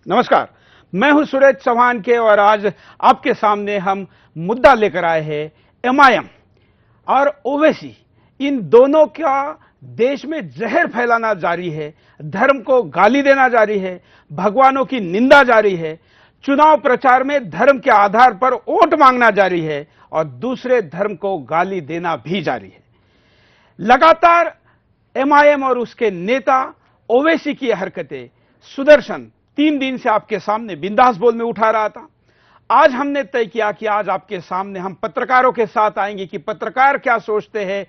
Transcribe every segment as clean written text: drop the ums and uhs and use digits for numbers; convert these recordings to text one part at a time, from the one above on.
नमस्कार, मैं हूं सुरेश चौहान के और आज आपके सामने हम मुद्दा लेकर आए हैं एमआईएम और ओवैसी। इन दोनों का देश में जहर फैलाना जारी है, धर्म को गाली देना जारी है, भगवानों की निंदा जारी है, चुनाव प्रचार में धर्म के आधार पर वोट मांगना जारी है और दूसरे धर्म को गाली देना भी जारी है। लगातार एमआईएम और उसके नेता ओवैसी की हरकतें सुदर्शन 3 दिन से आपके सामने बिंदास बोल में उठा रहा था। आज हमने तय किया कि आज आपके सामने हम पत्रकारों के साथ आएंगे कि पत्रकार क्या सोचते हैं,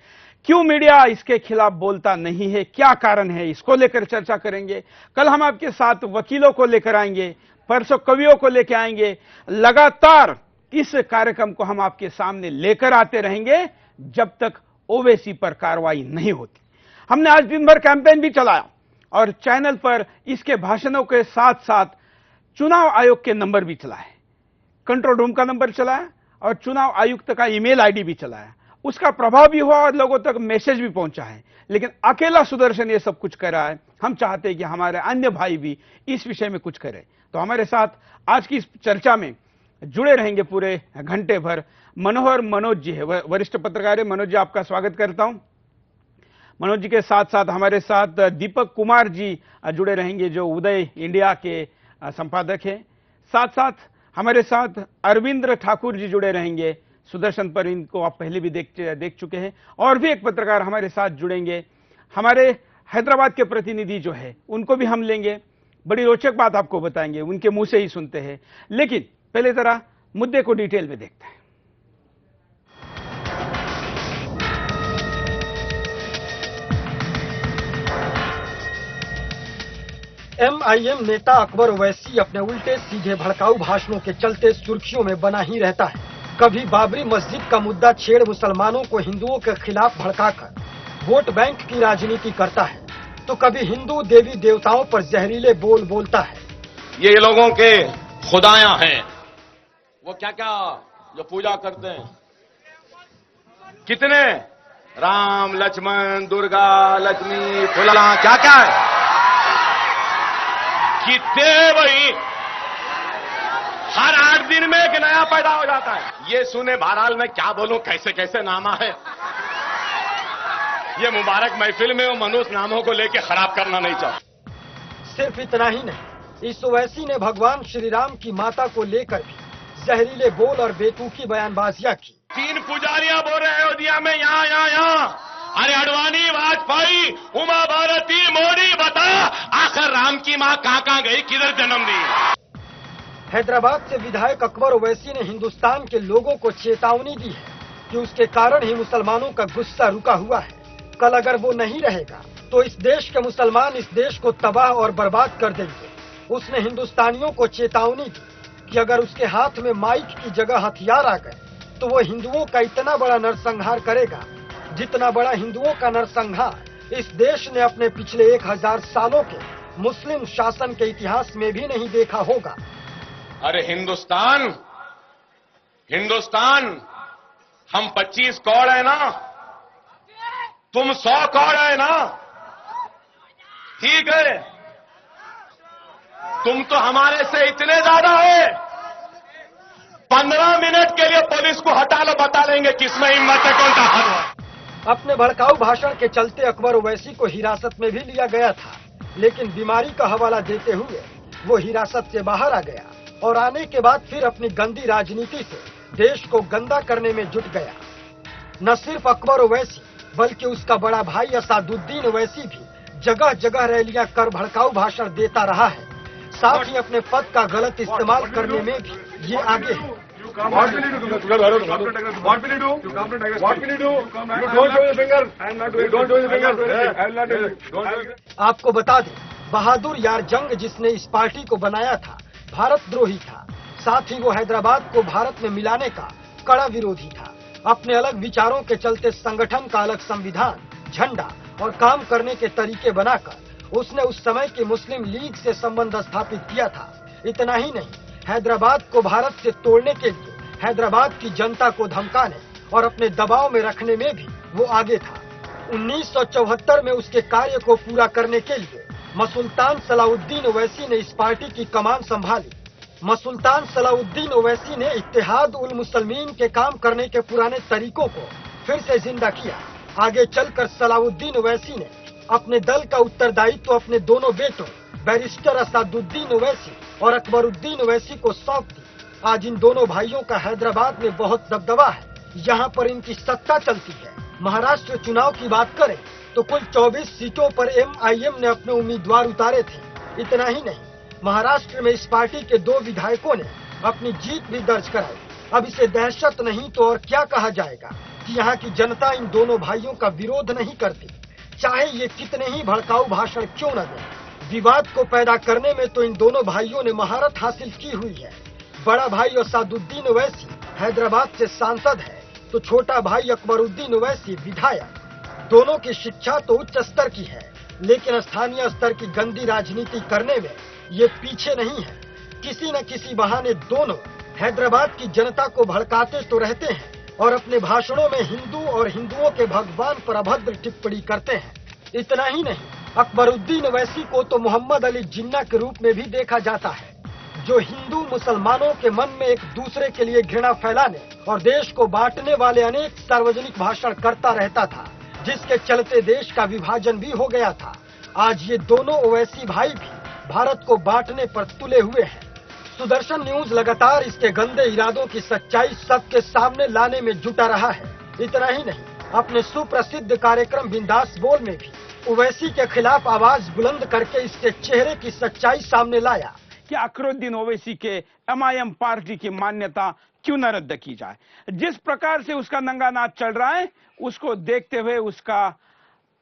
क्यों मीडिया इसके खिलाफ बोलता नहीं है, क्या कारण है, इसको लेकर चर्चा करेंगे। कल हम आपके साथ वकीलों को लेकर आएंगे, परसों कवियों को लेकर आएंगे। लगातार इस कार्यक्रम को हम आपके सामने लेकर आते रहेंगे जब तक ओवैसी पर कार्रवाई नहीं होती। हमने आज दिन भर कैंपेन भी चलाया और चैनल पर इसके भाषणों के साथ साथ चुनाव आयोग के नंबर भी चलाए, कंट्रोल रूम का नंबर चलाया और चुनाव आयुक्त का ईमेल आईडी भी चलाया। उसका प्रभाव भी हुआ और लोगों तक मैसेज भी पहुंचा है, लेकिन अकेला सुदर्शन ये सब कुछ कर रहा है। हम चाहते हैं कि हमारे अन्य भाई भी इस विषय में कुछ करें। तो हमारे साथ आज की इस चर्चा में जुड़े रहेंगे पूरे घंटे भर मनोज जी है, वरिष्ठ पत्रकार है। मनोज जी, आपका स्वागत करता हूं। मनोज जी के साथ साथ हमारे साथ दीपक कुमार जी जुड़े रहेंगे, जो उदय इंडिया के संपादक हैं। साथ साथ हमारे साथ अरविंद्र ठाकुर जी जुड़े रहेंगे सुदर्शन पर, इनको आप पहले भी देख चुके हैं। और भी एक पत्रकार हमारे साथ जुड़ेंगे, हमारे हैदराबाद के प्रतिनिधि जो है उनको भी हम लेंगे। बड़ी रोचक बात आपको बताएंगे, उनके मुंह से ही सुनते हैं। लेकिन पहले जरा मुद्दे को डिटेल में देखते हैं। एमआईएम नेता अकबर ओवैसी अपने उल्टे सीधे भड़काऊ भाषणों के चलते सुर्खियों में बना ही रहता है। कभी बाबरी मस्जिद का मुद्दा छेड़ मुसलमानों को हिंदुओं के खिलाफ भड़काकर वोट बैंक की राजनीति करता है, तो कभी हिंदू देवी देवताओं पर जहरीले बोल बोलता है। ये लोगों के खुदायां हैं, वो क्या क्या जो पूजा करते हैं, कितने राम लक्ष्मण दुर्गा लक्ष्मी फुला क्या क्या है, कितने वही हर 8 दिन में एक नया पैदा हो जाता है। ये सुने बहरहाल मैं क्या बोलूं, कैसे कैसे नामा है। ये मुबारक महफिल में वो मनुष्य नामों को लेके खराब करना नहीं चाहता। सिर्फ इतना ही नहीं, इस ओवैसी ने भगवान श्री राम की माता को लेकर भी जहरीले बोल और बेतुकी बयानबाजियां की। 3 पुजारियां बोल रहे हैं अयोध्या में, यहाँ अरे अडवाणी वाजपेयी उमा भारती मोदी, बता आखिर राम की मां कहां गई, किधर जन्म दी। हैदराबाद से विधायक अकबर ओवैसी ने हिंदुस्तान के लोगों को चेतावनी दी है कि उसके कारण ही मुसलमानों का गुस्सा रुका हुआ है। कल अगर वो नहीं रहेगा तो इस देश के मुसलमान इस देश को तबाह और बर्बाद कर देंगे। उसने हिंदुस्तानियों को चेतावनी दी कि अगर उसके हाथ में माइक की जगह हथियार आ गए तो वो हिंदुओं का इतना बड़ा नरसंहार करेगा जितना बड़ा हिंदुओं का नरसंहार इस देश ने अपने पिछले 1000 सालों के मुस्लिम शासन के इतिहास में भी नहीं देखा होगा। अरे हिंदुस्तान हम 25 कौड़ है ना, तुम 100 कौड़ है ना, ठीक है। तुम तो हमारे से इतने ज्यादा है, 15 मिनट के लिए पुलिस को हटा लो, बता लेंगे किसमें हिम्मत है, कौन ताकत है। अपने भड़काऊ भाषण के चलते अकबर ओवैसी को हिरासत में भी लिया गया था, लेकिन बीमारी का हवाला देते हुए वो हिरासत से बाहर आ गया और आने के बाद फिर अपनी गंदी राजनीति से देश को गंदा करने में जुट गया। न सिर्फ अकबर ओवैसी बल्कि उसका बड़ा भाई असादुद्दीन ओवैसी भी जगह जगह रैलियां कर भड़काऊ भाषण देता रहा है। साथ ही अपने पद का गलत इस्तेमाल करने में भी ये आगे है। What will you do? What will you do? What will you do? You don't show your finger. You don't show your finger. I will not do it. आपको बता दें, बहादुर यार जंग जिसने इस पार्टी को बनाया था भारत द्रोही था। साथ ही वो हैदराबाद को भारत में मिलाने का कड़ा विरोधी था। अपने अलग विचारों के चलते संगठन का अलग संविधान, झंडा और काम करने के तरीके बनाकर उसने उस समय की मुस्लिम लीग से संबंध स्थापित किया था। इतना ही नहीं, हैदराबाद को भारत से तोड़ने के लिए हैदराबाद की जनता को धमकाने और अपने दबाव में रखने में भी वो आगे था। 1974 में उसके कार्य को पूरा करने के लिए मसुल्तान सलाउद्दीन ओवैसी ने इस पार्टी की कमान संभाली। मसुल्तान सलाउद्दीन ओवैसी ने इत्तेहाद उल मुसलमीन के काम करने के पुराने तरीकों को फिर से जिंदा किया। आगे चलकर सलाउद्दीन ओवैसी ने अपने दल का उत्तरदायित्व अपने दोनों बेटों बैरिस्टर असादुद्दीन ओवैसी और अकबरुद्दीन ओवैसी को सौंप दी। आज इन दोनों भाइयों का हैदराबाद में बहुत दबदबा है, यहाँ पर इनकी सत्ता चलती है। महाराष्ट्र चुनाव की बात करें तो कुल 24 सीटों पर MIM ने अपने उम्मीदवार उतारे थे। इतना ही नहीं, महाराष्ट्र में इस पार्टी के 2 विधायकों ने अपनी जीत भी दर्ज कराई। अब इसे दहशत नहीं तो और क्या कहा जाएगा कि यहाँ की जनता इन दोनों भाइयों का विरोध नहीं करती, चाहे ये कितने ही भड़काऊ भाषण क्यों न दें। विवाद को पैदा करने में तो इन दोनों भाइयों ने महारत हासिल की हुई है। बड़ा भाई असादुद्दीन ओवैसी हैदराबाद से सांसद है तो छोटा भाई अकबरुद्दीन ओवैसी विधायक। दोनों की शिक्षा तो उच्च स्तर की है, लेकिन स्थानीय स्तर की गंदी राजनीति करने में ये पीछे नहीं है। किसी न किसी बहाने दोनों हैदराबाद की जनता को भड़काते तो रहते हैं और अपने भाषणों में हिंदू और हिंदुओं के भगवान पर अभद्र टिप्पणी करते हैं। इतना ही नहीं, अकबरुद्दीन ओवैसी को तो मोहम्मद अली जिन्ना के रूप में भी देखा जाता है, जो हिंदू मुसलमानों के मन में एक दूसरे के लिए घृणा फैलाने और देश को बांटने वाले अनेक सार्वजनिक भाषण करता रहता था, जिसके चलते देश का विभाजन भी हो गया था। आज ये दोनों ओवैसी भाई भी भारत को बांटने पर तुले हुए हैं। सुदर्शन न्यूज लगातार इसके गंदे इरादों की सच्चाई सबके सामने लाने में जुटा रहा है। इतना ही नहीं, अपने सुप्रसिद्ध कार्यक्रम बिंदास बोल में भी ओवैसी के खिलाफ आवाज बुलंद करके इसके चेहरे की सच्चाई सामने लाया कि अकबरुद्दीन ओवैसी के MIM पार्टी की मान्यता क्यों न रद्द की जाए। जिस प्रकार से उसका नंगा नाच चल रहा है, उसको देखते हुए उसका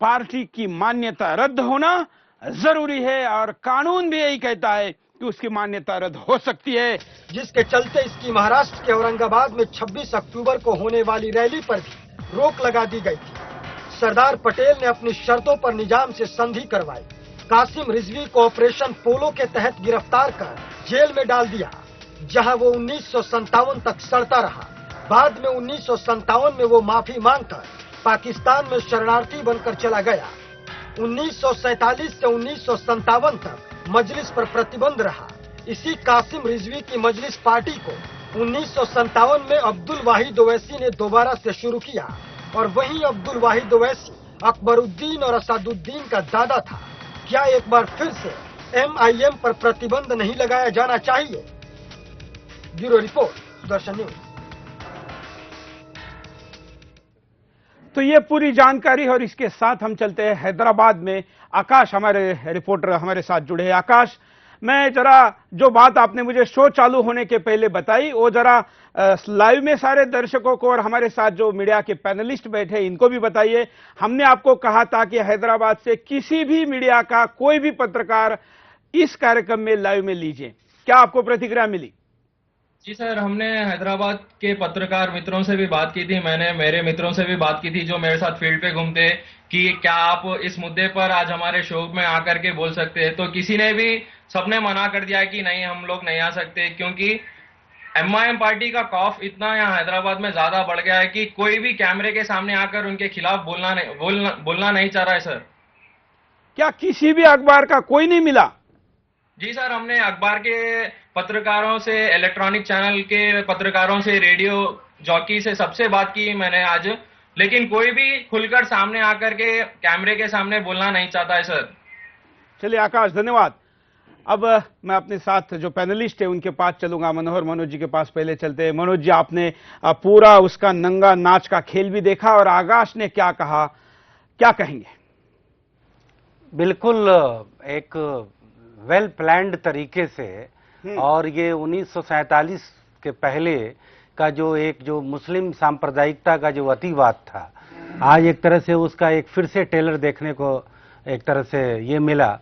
पार्टी की मान्यता रद्द होना जरूरी है और कानून भी यही कहता है कि उसकी मान्यता रद्द हो सकती है। जिसके चलते इसकी महाराष्ट्र के औरंगाबाद में 26 अक्टूबर को होने वाली रैली पर भी रोक लगा दी गई थी। सरदार पटेल ने अपनी शर्तों पर निजाम से संधि करवाई। कासिम रिजवी को ऑपरेशन पोलो के तहत गिरफ्तार कर जेल में डाल दिया, जहां वो 1957 तक सड़ता रहा। बाद में 1957 में वो माफी मांगकर पाकिस्तान में शरणार्थी बनकर चला गया। 1947 से 1957 तक मजलिस पर प्रतिबंध रहा। इसी कासिम रिजवी की मजलिस पार्टी को 1957 में अब्दुल वाहिद ओवैसी ने दोबारा से शुरू किया और वहीं अब्दुल वाहिद ओवैसी अकबरुद्दीन और असादुद्दीन का दादा था। क्या एक बार फिर से MIM पर प्रतिबंध नहीं लगाया जाना चाहिए? Bureau report, Sudarshan news. तो ये पूरी जानकारी और इसके साथ हम चलते हैं हैदराबाद में। आकाश हमारे रिपोर्टर हमारे साथ जुड़े हैं। आकाश, मैं जरा जो बात आपने मुझे शो चालू होने के पहले बताई वो जरा लाइव में सारे दर्शकों को और हमारे साथ जो मीडिया के पैनलिस्ट बैठे इनको भी बताइए। हमने आपको कहा था कि हैदराबाद से किसी भी मीडिया का कोई भी पत्रकार इस कार्यक्रम में लाइव में लीजिए। क्या आपको प्रतिक्रिया मिली? जी सर, हमने हैदराबाद के पत्रकार मित्रों से भी बात की थी। मैंने मेरे मित्रों से भी बात की थी जो मेरे साथ फील्ड पे घूमते, कि क्या आप इस मुद्दे पर आज हमारे शो में आकर के बोल सकते हैं। तो किसी ने भी, सबने मना कर दिया कि नहीं, हम लोग नहीं आ सकते, क्योंकि MIM पार्टी का खौफ इतना यहाँ हैदराबाद में ज्यादा बढ़ गया है कि कोई भी कैमरे के सामने आकर उनके खिलाफ बोलना नहीं चाह रहा है। सर, क्या किसी भी अखबार का कोई नहीं मिला? जी सर, हमने अखबार के पत्रकारों से, इलेक्ट्रॉनिक चैनल के पत्रकारों से, रेडियो जॉकी से, सबसे बात की मैंने आज, लेकिन कोई भी खुलकर सामने आकर के कैमरे के सामने बोलना नहीं चाहता है। सर, चलिए आकाश, धन्यवाद। अब मैं अपने साथ जो पैनलिस्ट है उनके पास चलूंगा। मनोज जी के पास पहले चलते हैं। मनोज जी, आपने पूरा उसका नंगा नाच का खेल भी देखा और आकाश ने क्या कहा, क्या कहेंगे? बिल्कुल एक वेल प्लान्ड तरीके से, और ये 1947 के पहले का जो मुस्लिम सांप्रदायिकता का जो अतिवाद था, आज एक तरह से उसका एक फिर से टेलर देखने को एक तरह से ये मिला।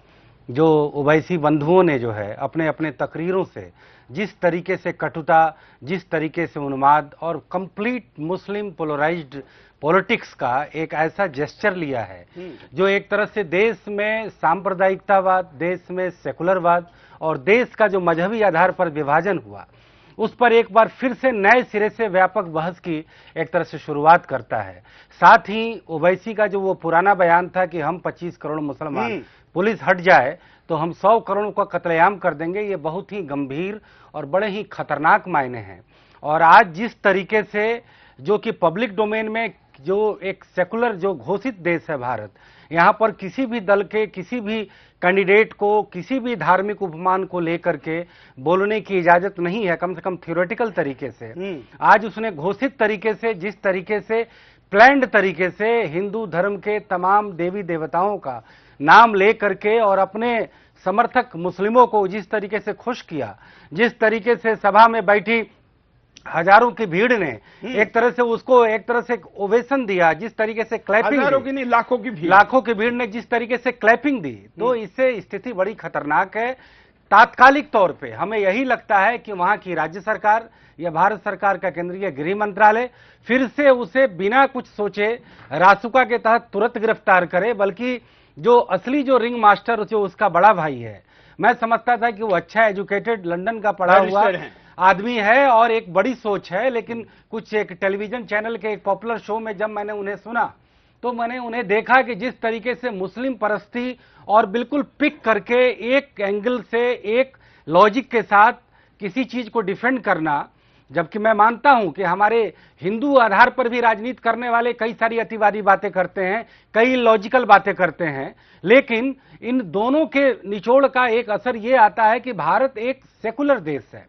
जो ओवैसी बंधुओं ने जो है अपने अपने तकरीरों से जिस तरीके से कटुता, जिस तरीके से उन्माद और कंप्लीट मुस्लिम पोलराइज्ड पॉलिटिक्स का एक ऐसा जेस्चर लिया है जो एक तरह से देश में सांप्रदायिकतावाद, देश में सेकुलरवाद और देश का जो मजहबी आधार पर विभाजन हुआ, उस पर एक बार फिर से नए सिरे से व्यापक बहस की एक तरह से शुरुआत करता है। साथ ही ओवैसी का जो वो पुराना बयान था कि हम 25 करोड़ मुसलमान पुलिस हट जाए तो हम 100 करोड़ का कत्लेआम कर देंगे, ये बहुत ही गंभीर और बड़े ही खतरनाक मायने हैं। और आज जिस तरीके से जो कि पब्लिक डोमेन में जो एक सेकुलर जो घोषित देश है भारत, यहाँ पर किसी भी दल के किसी भी कैंडिडेट को किसी भी धार्मिक उपमान को लेकर के बोलने की इजाजत नहीं है, कम से कम थ्योरेटिकल तरीके से। आज उसने घोषित तरीके से, जिस तरीके से प्लान्ड तरीके से हिंदू धर्म के तमाम देवी देवताओं का नाम ले करके और अपने समर्थक मुस्लिमों को जिस तरीके से खुश किया, जिस तरीके से सभा में बैठी हजारों की भीड़ ने एक तरह से उसको एक तरह से ओवेशन दिया, जिस तरीके से क्लैपिंग, हजारों की नहीं लाखों की भीड़ ने जिस तरीके से क्लैपिंग दी, तो इससे स्थिति बड़ी खतरनाक है। तात्कालिक तौर पे हमें यही लगता है कि वहां की राज्य सरकार या भारत सरकार का केंद्रीय गृह मंत्रालय फिर से उसे बिना कुछ सोचे रासुका के तहत तुरंत गिरफ्तार करे, बल्कि जो असली जो रिंग मास्टर जो उसका बड़ा भाई है, मैं समझता था कि वो अच्छा एजुकेटेड लंदन का पढ़ा हुआ आदमी है और एक बड़ी सोच है, लेकिन कुछ एक टेलीविजन चैनल के एक पॉपुलर शो में जब मैंने उन्हें सुना तो मैंने उन्हें देखा कि जिस तरीके से मुस्लिम परस्ती और बिल्कुल पिक करके एक एंगल से एक लॉजिक के साथ किसी चीज को डिफेंड करना, जबकि मैं मानता हूं कि हमारे हिंदू आधार पर भी राजनीति करने वाले कई सारी अतिवादी बातें करते हैं, कई लॉजिकल बातें करते हैं, लेकिन इन दोनों के निचोड़ का एक असर ये आता है कि भारत एक सेकुलर देश है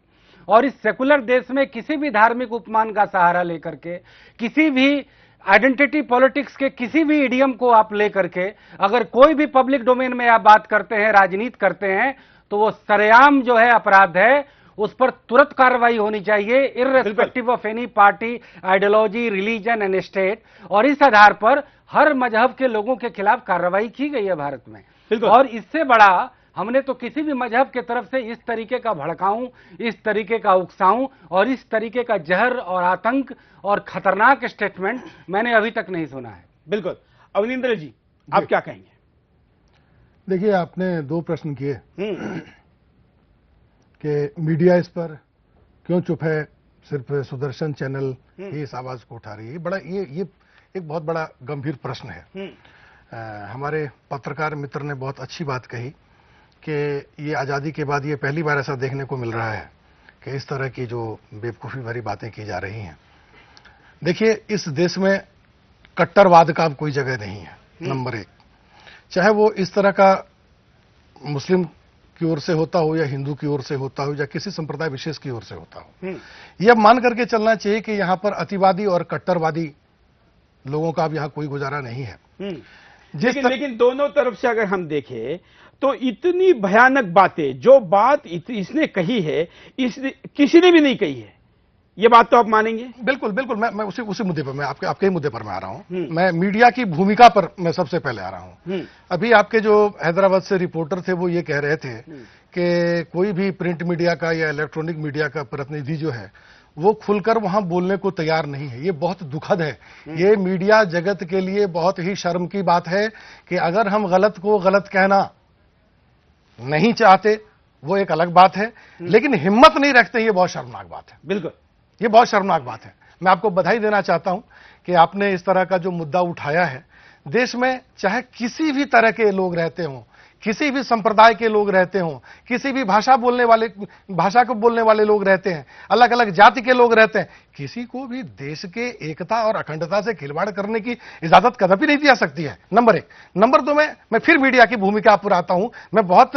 और इस सेकुलर देश में किसी भी धार्मिक उपमान का सहारा लेकर के, किसी भी आइडेंटिटी पॉलिटिक्स के किसी भी इडियम को आप लेकर के अगर कोई भी पब्लिक डोमेन में आप बात करते हैं, राजनीति करते हैं, तो वो सरेआम जो है अपराध है, उस पर तुरंत कार्रवाई होनी चाहिए, irrespective of any party, ideology, religion and state. और इस आधार पर हर मजहब के लोगों के खिलाफ कार्रवाई की गई है भारत में। और इससे बड़ा हमने तो किसी भी मजहब के तरफ से इस तरीके का भड़काऊं, इस तरीके का उकसाऊं और इस तरीके का जहर और आतंक और खतरनाक स्टेटमेंट मैंने अभी तक नहीं सुना है। बिल्कुल। अवनिंदर जी, आप क्या कहेंगे? देखिए, आपने दो प्रश्न किए कि मीडिया इस पर क्यों चुप है, सिर्फ सुदर्शन चैनल ही इस आवाज को उठा रही है। बड़ा ये एक बहुत बड़ा गंभीर प्रश्न है। हमारे पत्रकार मित्र ने बहुत अच्छी बात कही कि ये आज़ादी के बाद ये पहली बार ऐसा देखने को मिल रहा है कि इस तरह की जो बेवकूफ़ी भरी बातें की जा रही हैं। देखिए, इस देश में कट्टरवाद का अब कोई जगह नहीं है, नंबर एक। चाहे वो इस तरह का मुस्लिम की ओर से होता हो या हिंदू की ओर से होता हो या किसी संप्रदाय विशेष की ओर से होता हो, ये अब मान करके चलना चाहिए कि यहां पर अतिवादी और कट्टरवादी लोगों का अब यहां कोई गुजारा नहीं है। लेकिन दोनों तरफ से अगर हम देखें तो इतनी भयानक बातें, जो बात इसने कही है, किसी ने भी नहीं कही है, ये बात तो आप मानेंगे? बिल्कुल बिल्कुल। मैं उसी मुद्दे पर, मैं आपके ही मुद्दे पर मैं आ रहा हूं। मैं मीडिया की भूमिका पर मैं सबसे पहले आ रहा हूं। अभी आपके जो हैदराबाद से रिपोर्टर थे वो ये कह रहे थे कि कोई भी प्रिंट मीडिया का या इलेक्ट्रॉनिक मीडिया का प्रतिनिधि जो है वो खुलकर वहां बोलने को तैयार नहीं है। ये बहुत दुखद है। ये मीडिया जगत के लिए बहुत ही शर्म की बात है कि अगर हम गलत को गलत कहना नहीं चाहते वो एक अलग बात है, लेकिन हिम्मत नहीं रखते, ये बहुत शर्मनाक बात है। बिल्कुल, ये बहुत शर्मनाक बात है। मैं आपको बधाई देना चाहता हूं कि आपने इस तरह का जो मुद्दा उठाया है। देश में चाहे किसी भी तरह के लोग रहते हों, किसी भी संप्रदाय के लोग रहते हों, किसी भी भाषा को बोलने वाले लोग रहते हैं, अलग अलग जाति के लोग रहते हैं, किसी को भी देश के एकता और अखंडता से खिलवाड़ करने की इजाजत कदापि नहीं दी जा सकती है, नंबर एक। नंबर दो, मैं फिर मीडिया की भूमिका पर आता हूं। मैं बहुत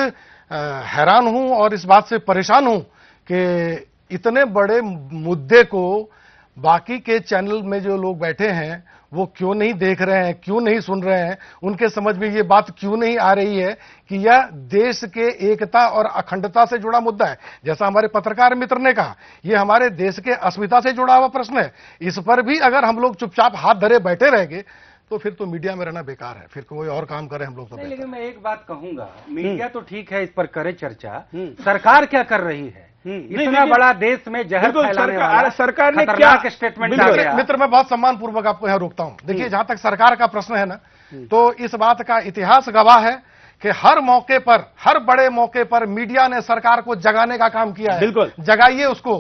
हैरान हूं और इस बात से परेशान हूं कि इतने बड़े मुद्दे को बाकी के चैनल में जो लोग बैठे हैं वो क्यों नहीं देख रहे हैं, क्यों नहीं सुन रहे हैं, उनके समझ में ये बात क्यों नहीं आ रही है कि यह देश के एकता और अखंडता से जुड़ा मुद्दा है। जैसा हमारे पत्रकार मित्र ने कहा, ये हमारे देश के अस्मिता से जुड़ा हुआ प्रश्न है। इस पर भी अगर हम लोग चुपचाप हाथ धरे बैठे रहेंगे तो फिर तो मीडिया में रहना बेकार है, फिर कोई और काम करें हम लोग तो। लेकिन मैं एक बात कहूंगा, मीडिया तो ठीक है, इस पर करे चर्चा, सरकार क्या कर रही है? इतना बड़ा देश में जहर फैलाने वाला सरकार ने क्या स्टेटमेंट मित्र, मैं बहुत सम्मान पूर्वक आपको यहां रोकता हूं। देखिए, जहां तक सरकार का प्रश्न है ना, तो इस बात का इतिहास गवाह है कि हर मौके पर, हर बड़े मौके पर मीडिया ने सरकार को जगाने का काम किया है। बिल्कुल, जगाइए उसको।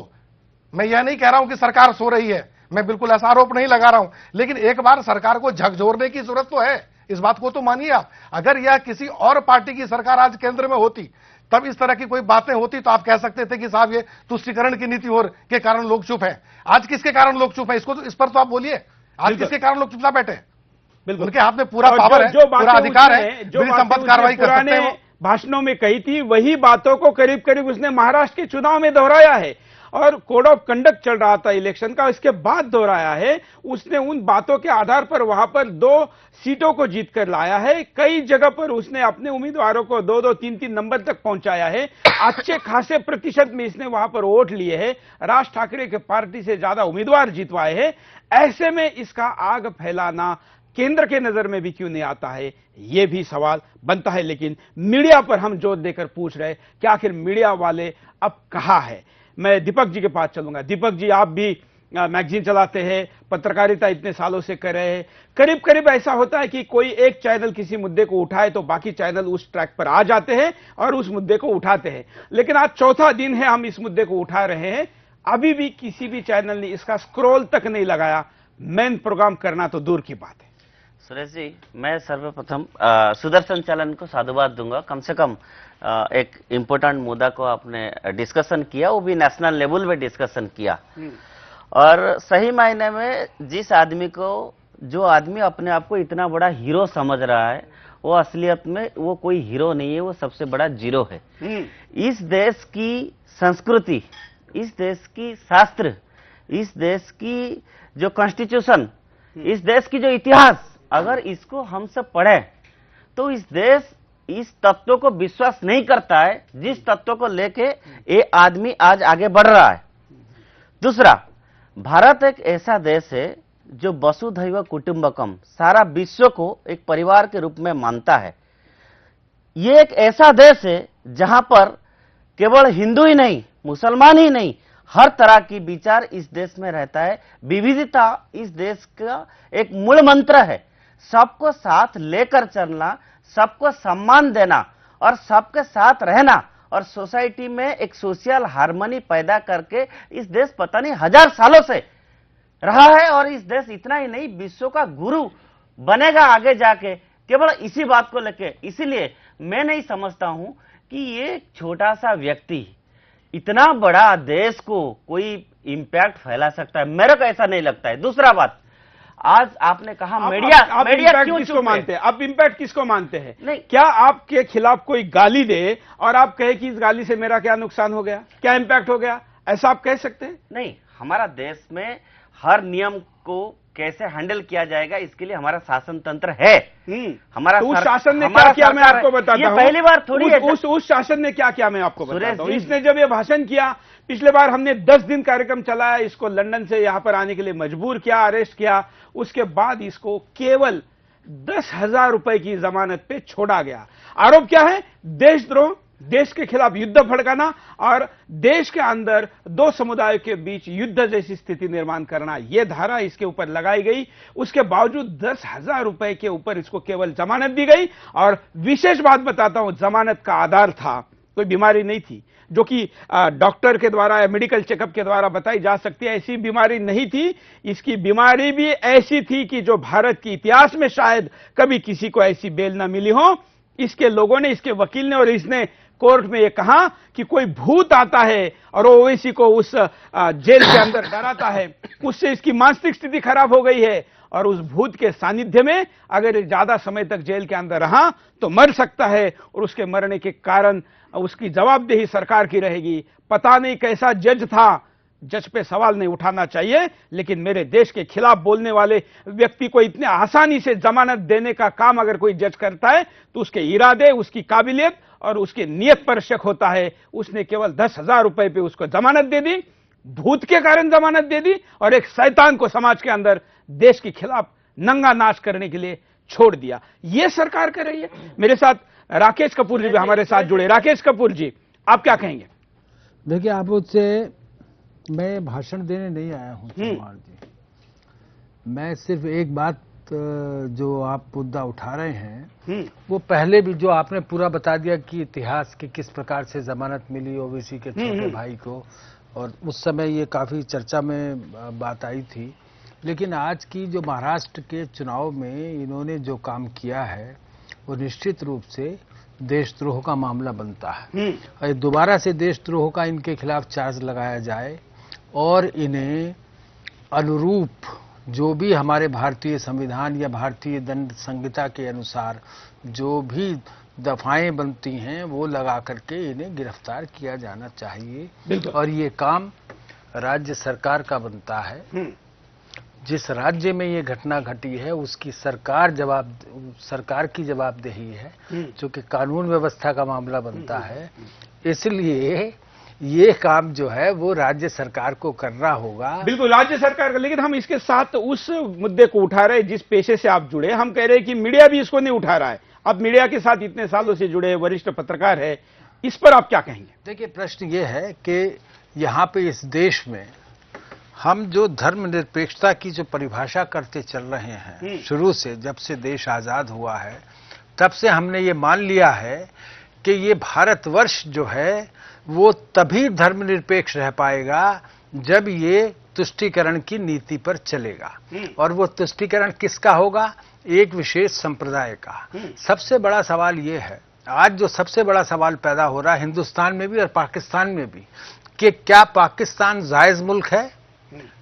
मैं यह नहीं कह रहा हूं कि सरकार सो रही है, मैं बिल्कुल ऐसा आरोप नहीं लगा रहा हूं, लेकिन एक बार सरकार को झकझोरने की जरूरत तो है। इस बात को तो मानिए आप। अगर यह किसी और पार्टी की सरकार आज केंद्र में होती, तब इस तरह की कोई बातें होती तो आप कह सकते थे कि साहब ये तुष्टीकरण की नीति और के कारण लोग चुप हैं। आज किसके कारण लोग चुप हैं, इसको तो इस पर तो आप बोलिए। आज किसके कारण लोग चुपचाप बैठे? बिल्कुल, उनके हाथ में पूरा पावर है, पूरा अधिकार है, जो संपत्ति कार्रवाई कर सकते हैं। भाषणों में कही थी वही बातों को करीब करीब उसने महाराष्ट्र के चुनाव में दोहराया है, और कोड ऑफ कंडक्ट चल रहा था इलेक्शन का, इसके बाद दोहराया है। उसने उन बातों के आधार पर वहां पर 2 सीटों को जीत कर लाया है। कई जगह पर उसने अपने उम्मीदवारों को 2-2, 3-3 नंबर तक पहुंचाया है। अच्छे खासे प्रतिशत में इसने वहां पर वोट लिए हैं। राज ठाकरे के पार्टी से ज्यादा उम्मीदवार जीतवाए हैं। ऐसे में इसका आग फैलाना केंद्र के नजर में भी क्यों नहीं आता है, यह भी सवाल बनता है। लेकिन मीडिया पर हम जोर देकर पूछ रहे कि आखिर मीडिया वाले अब कहां है। मैं दीपक जी के पास चलूंगा। दीपक जी, आप भी मैगजीन चलाते हैं, पत्रकारिता इतने सालों से कर रहे हैं। करीब करीब ऐसा होता है कि कोई एक चैनल किसी मुद्दे को उठाए तो बाकी चैनल उस ट्रैक पर आ जाते हैं और उस मुद्दे को उठाते हैं। लेकिन आज चौथा दिन है हम इस मुद्दे को उठा रहे हैं, अभी भी किसी भी चैनल ने इसका स्क्रॉल तक नहीं लगाया। मेन प्रोग्राम करना तो दूर की बात है। सुरेश जी, मैं सर्वप्रथम सुदर्शन चैनल को साधुवाद दूंगा। कम से कम एक इम्पोर्टेंट मुद्दा को आपने डिस्कशन किया, वो भी नेशनल लेवल पे डिस्कशन किया। और सही मायने में जिस आदमी को, जो आदमी अपने आप को इतना बड़ा हीरो समझ रहा है, वो असलियत में वो कोई हीरो नहीं है, वो सबसे बड़ा जीरो है। इस देश की संस्कृति, इस देश की शास्त्र, इस देश की जो कॉन्स्टिट्यूशन, इस देश की जो इतिहास, अगर इसको हम सब पढ़े तो इस देश इस तत्व को विश्वास नहीं करता है जिस तत्व को लेके ये आदमी आज आगे बढ़ रहा है। दूसरा, भारत एक ऐसा देश है जो वसुधैव कुटुंबकम, सारा विश्व को एक परिवार के रूप में मानता है। ये एक ऐसा देश है जहां पर केवल हिंदू ही नहीं, मुसलमान ही नहीं, हर तरह की विचार इस देश में रहता है। विविधता इस देश का एक मूल मंत्र है। सबको साथ लेकर चलना, सबको सम्मान देना और सबके साथ रहना, और सोसाइटी में एक सोशल हार्मनी पैदा करके इस देश पता नहीं 1000 सालों से रहा है। और इस देश इतना ही नहीं, विश्व का गुरु बनेगा आगे जाके, केवल इसी बात को लेके। इसीलिए मैं नहीं समझता हूं कि ये छोटा सा व्यक्ति इतना बड़ा देश को कोई इंपैक्ट फैला सकता है, मेरे को ऐसा नहीं लगता है। दूसरा बात, आज आपने कहा मीडिया क्यों किसको मानते हैं? आप इंपैक्ट किसको मानते हैं? नहीं, क्या आपके खिलाफ कोई गाली दे और आप कहे कि इस गाली से मेरा क्या नुकसान हो गया, क्या इंपैक्ट हो गया, ऐसा आप कह सकते हैं? नहीं, हमारा देश में हर नियम को कैसे हैंडल किया जाएगा इसके लिए हमारा शासन तंत्र है। हमारा तो उस शासन ने क्या किया मैं आपको बताता हूं। पहली बार थोड़ी है। उस शासन ने क्या किया मैं आपको बताता हूं। इसने जब ये भाषण किया, पिछले बार हमने 10 दिन कार्यक्रम चलाया, इसको लंदन से यहां पर आने के लिए मजबूर किया, अरेस्ट किया। उसके बाद इसको केवल 10,000 रुपए की जमानत पे छोड़ा गया। आरोप क्या है? देशद्रोह, देश के खिलाफ युद्ध भड़काना और देश के अंदर 2 समुदायों के बीच युद्ध जैसी स्थिति निर्माण करना, यह धारा इसके ऊपर लगाई गई। उसके बावजूद 10,000 रुपए के ऊपर इसको केवल जमानत दी गई। और विशेष बात बताता हूं, जमानत का आधार था, कोई बीमारी नहीं थी जो कि डॉक्टर के द्वारा या मेडिकल चेकअप के द्वारा बताई जा सकती है, ऐसी बीमारी नहीं थी। इसकी बीमारी भी ऐसी थी कि जो भारत के इतिहास में शायद कभी किसी को ऐसी बेल ना मिली हो। इसके लोगों ने, इसके वकील ने और इसने कोर्ट में यह कहा कि कोई भूत आता है और ओवैसी को उस जेल के अंदर डराता है, उससे इसकी मानसिक स्थिति खराब हो गई है और उस भूत के सानिध्य में अगर ज्यादा समय तक जेल के अंदर रहा तो मर सकता है और उसके मरने के कारण उसकी जवाबदेही सरकार की रहेगी। पता नहीं कैसा जज था, जज पे सवाल नहीं उठाना चाहिए, लेकिन मेरे देश के खिलाफ बोलने वाले व्यक्ति को इतने आसानी से जमानत देने का काम अगर कोई जज करता है तो उसके इरादे, उसकी काबिलियत और उसकी नीयत पर शक होता है। उसने केवल 10,000 रुपए पे उसको जमानत दे दी, भूत के कारण जमानत दे दी और एक शैतान को समाज के अंदर देश के खिलाफ नंगा नाच करने के लिए छोड़ दिया। यह सरकार कर रही है। मेरे साथ राकेश कपूर जी भी हमारे साथ जुड़े। राकेश कपूर जी, आप क्या कहेंगे? देखिए, आप मुझसे, मैं भाषण देने नहीं आया हूं चौहान जी। मैं सिर्फ एक बात, जो आप मुद्दा उठा रहे हैं वो पहले भी जो आपने पूरा बता दिया कि इतिहास के किस प्रकार से जमानत मिली ओवैसी के छोटे भाई को, और उस समय ये काफी चर्चा में बात आई थी। लेकिन आज की जो महाराष्ट्र के चुनाव में इन्होंने जो काम किया है वो निश्चित रूप से देशद्रोह का मामला बनता है। और दोबारा से देशद्रोह का इनके खिलाफ चार्ज लगाया जाए और इन्हें अनुरूप जो भी हमारे भारतीय संविधान या भारतीय दंड संहिता के अनुसार जो भी दफाएं बनती हैं वो लगा करके इन्हें गिरफ्तार किया जाना चाहिए। और ये काम राज्य सरकार का बनता है। जिस राज्य में ये घटना घटी है उसकी सरकार की जवाबदेही है, क्योंकि कानून व्यवस्था का मामला बनता है। इसलिए ये काम जो है वो राज्य सरकार को करना होगा। बिल्कुल, राज्य सरकार का। लेकिन हम इसके साथ उस मुद्दे को उठा रहे हैं जिस पेशे से आप जुड़े। हम कह रहे हैं कि मीडिया भी इसको नहीं उठा रहा है। आप मीडिया के साथ इतने सालों से जुड़े वरिष्ठ पत्रकार है, इस पर आप क्या कहेंगे? देखिए, प्रश्न ये है कि यहाँ पे इस देश में हम जो धर्मनिरपेक्षता की जो परिभाषा करते चल रहे हैं, शुरू से जब से देश आजाद हुआ है तब से हमने ये मान लिया है कि ये भारतवर्ष जो है वो तभी धर्मनिरपेक्ष रह पाएगा जब ये तुष्टीकरण की नीति पर चलेगा। और वो तुष्टीकरण किसका होगा? एक विशेष संप्रदाय का। सबसे बड़ा सवाल ये है, आज जो सबसे बड़ा सवाल पैदा हो रहा है हिंदुस्तान में भी और पाकिस्तान में भी, कि क्या पाकिस्तान जायज मुल्क है?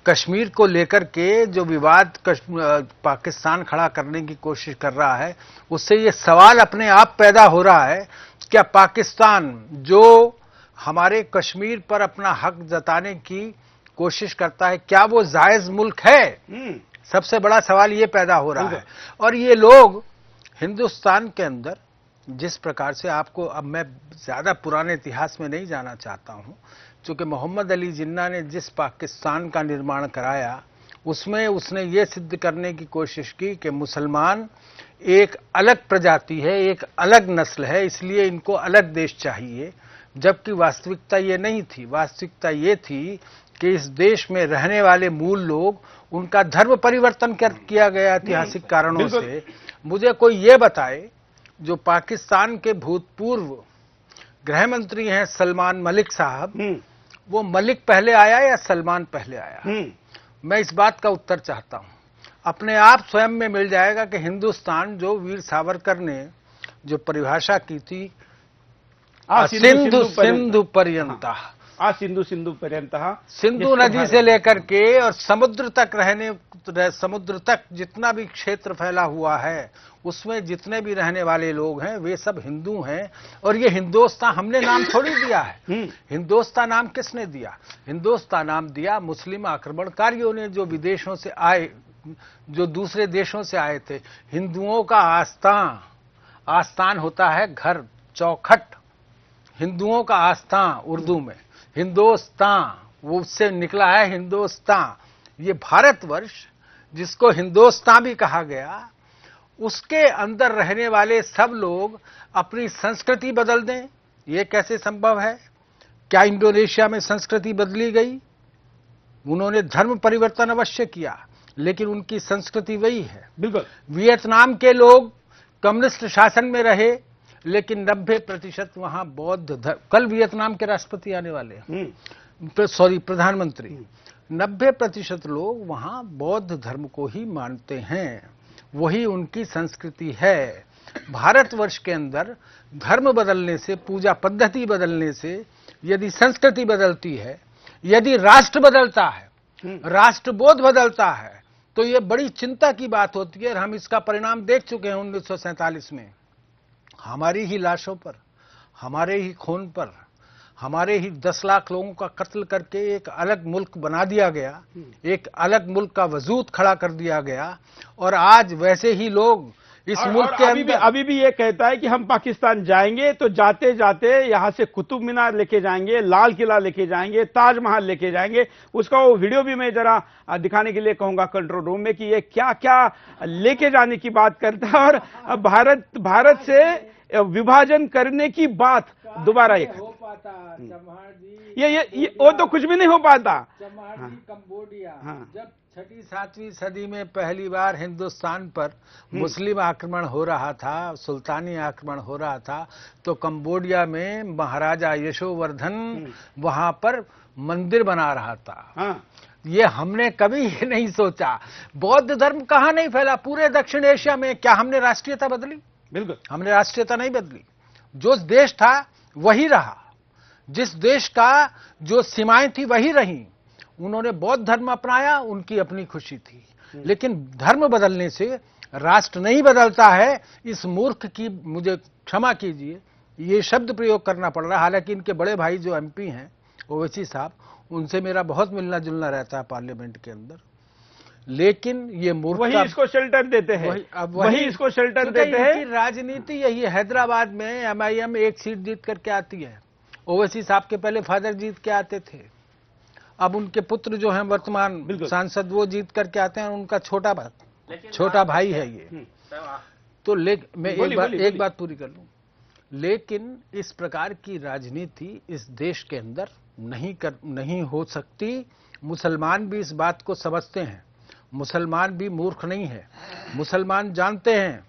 कश्मीर को लेकर के जो विवाद पाकिस्तान खड़ा करने की कोशिश कर रहा है, उससे ये सवाल अपने आप पैदा हो रहा है, क्या पाकिस्तान जो हमारे कश्मीर पर अपना हक जताने की कोशिश करता है, क्या वो जायज मुल्क है? सबसे बड़ा सवाल ये पैदा हो रहा है। और ये लोग हिंदुस्तान के अंदर जिस प्रकार से आपको, अब मैं ज्यादा पुराने इतिहास में नहीं जाना चाहता हूं, क्योंकि मोहम्मद अली जिन्ना ने जिस पाकिस्तान का निर्माण कराया उसमें उसने ये सिद्ध करने की कोशिश की कि मुसलमान एक अलग प्रजाति है, एक अलग नस्ल है, इसलिए इनको अलग देश चाहिए। जबकि वास्तविकता ये नहीं थी। वास्तविकता ये थी कि इस देश में रहने वाले मूल लोग, उनका धर्म परिवर्तन किया गया ऐतिहासिक कारणों से। मुझे कोई ये बताए, जो पाकिस्तान के भूतपूर्व गृह मंत्री हैं सलमान मलिक साहब, वो मलिक पहले आया या सलमान पहले आया? मैं इस बात का उत्तर चाहता हूं। अपने आप स्वयं में मिल जाएगा कि हिंदुस्तान जो वीर सावरकर ने जो परिभाषा की थी, सिंधु पर्यंता, सिंधु पर्यंता, सिंधु नदी से लेकर के और समुद्र तक जितना भी क्षेत्र फैला हुआ है, उसमें जितने भी रहने वाले लोग हैं वे सब हिंदू हैं। और ये हिंदुस्तान हमने नाम थोड़ी दिया है। हिंदुस्तान नाम किसने दिया? हिंदुस्तान नाम दिया मुस्लिम आक्रमणकारियों ने, जो विदेशों से आए, जो दूसरे देशों से आए थे। हिंदुओं का आस्थान होता है घर, चौखट। हिंदुओं का आस्थान उर्दू में हिंदुस्तान, वो उससे निकला है हिंदुस्तान। ये भारतवर्ष जिसको हिंदुस्तान भी कहा गया, उसके अंदर रहने वाले सब लोग अपनी संस्कृति बदल दें, ये कैसे संभव है? क्या इंडोनेशिया में संस्कृति बदली गई? उन्होंने धर्म परिवर्तन अवश्य किया, लेकिन उनकी संस्कृति वही है। बिल्कुल। वियतनाम के लोग कम्युनिस्ट शासन में रहे, लेकिन 90% वहां बौद्ध कल वियतनाम के राष्ट्रपति आने वाले हैं, सॉरी प्रधानमंत्री। 90% लोग वहां बौद्ध धर्म को ही मानते हैं, वही उनकी संस्कृति है। भारतवर्ष के अंदर धर्म बदलने से, पूजा पद्धति बदलने से, यदि संस्कृति बदलती है, यदि राष्ट्र बदलता है, राष्ट्रबोध बदलता है, तो ये बड़ी चिंता की बात होती है। और हम इसका परिणाम देख चुके हैं 1947 में। हमारी ही लाशों पर, हमारे ही खून पर, हमारे ही 10 लाख लोगों का कत्ल करके एक अलग मुल्क बना दिया गया, एक अलग मुल्क का वजूद खड़ा कर दिया गया। और आज वैसे ही लोग इस मुल्क के अंदर अभी भी ये कहता है कि हम पाकिस्तान जाएंगे तो जाते जाते यहां से कुतुब मीनार लेके जाएंगे, लाल किला लेके जाएंगे, ताजमहल लेके जाएंगे। उसका वो वीडियो भी मैं जरा दिखाने के लिए कहूंगा कंट्रोल रूम में कि ये क्या क्या लेके जाने की बात करता है। और भारत से विभाजन करने की बात दोबारा ये वो तो कुछ भी नहीं हो पाता। कंबोडिया जब 6वीं 7वीं सदी में पहली बार हिंदुस्तान पर मुस्लिम आक्रमण हो रहा था, सुल्तानी आक्रमण हो रहा था, तो कंबोडिया में महाराजा यशोवर्धन वहां पर मंदिर बना रहा था। ये हमने कभी ये नहीं सोचा। बौद्ध धर्म कहाँ नहीं फैला, पूरे दक्षिण एशिया में। क्या हमने राष्ट्रीयता बदली? बिल्कुल, हमने राष्ट्रीयता नहीं बदली। जो देश था वही रहा, जिस देश का जो सीमाएं थी वही रही। उन्होंने बौद्ध धर्म अपनाया, उनकी अपनी खुशी थी। लेकिन धर्म बदलने से राष्ट्र नहीं बदलता है। इस मूर्ख की, मुझे क्षमा कीजिए, ये शब्द प्रयोग करना पड़ रहा है। हालांकि इनके बड़े भाई जो एमपी हैं, ओवैसी साहब, उनसे मेरा बहुत मिलना जुलना रहता है पार्लियामेंट के अंदर। लेकिन ये मूर्ख, वही इसको शेल्टर देते हैं, वही इसको शेल्टर देते हैं। राजनीति यही है। हैदराबाद में एमआईएम एक सीट जीत करके आती है। ओवैसी साहब के पहले फादर जीत के आते थे, अब उनके पुत्र जो हैं वर्तमान सांसद, वो जीत करके आते हैं। उनका छोटा भाई है ये। तो मैं एक बात पूरी कर लूं। लेकिन इस प्रकार की राजनीति इस देश के अंदर नहीं हो सकती। मुसलमान भी इस बात को समझते हैं। मुसलमान भी मूर्ख नहीं है। मुसलमान जानते हैं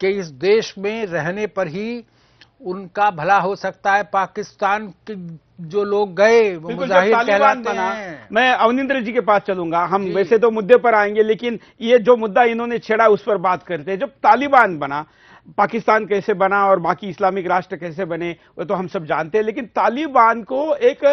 कि इस देश में रहने पर ही उनका भला हो सकता है। पाकिस्तान के जो लोग गए वो मुजाहिद कहलाते हैं। मैं अवनिंद्र जी के पास चलूंगा। हम वैसे तो मुद्दे पर आएंगे, लेकिन ये जो मुद्दा इन्होंने छेड़ा उस पर बात करते हैं। जब तालिबान बना, पाकिस्तान कैसे बना और बाकी इस्लामिक राष्ट्र कैसे बने वो तो हम सब जानते हैं। लेकिन तालिबान को एक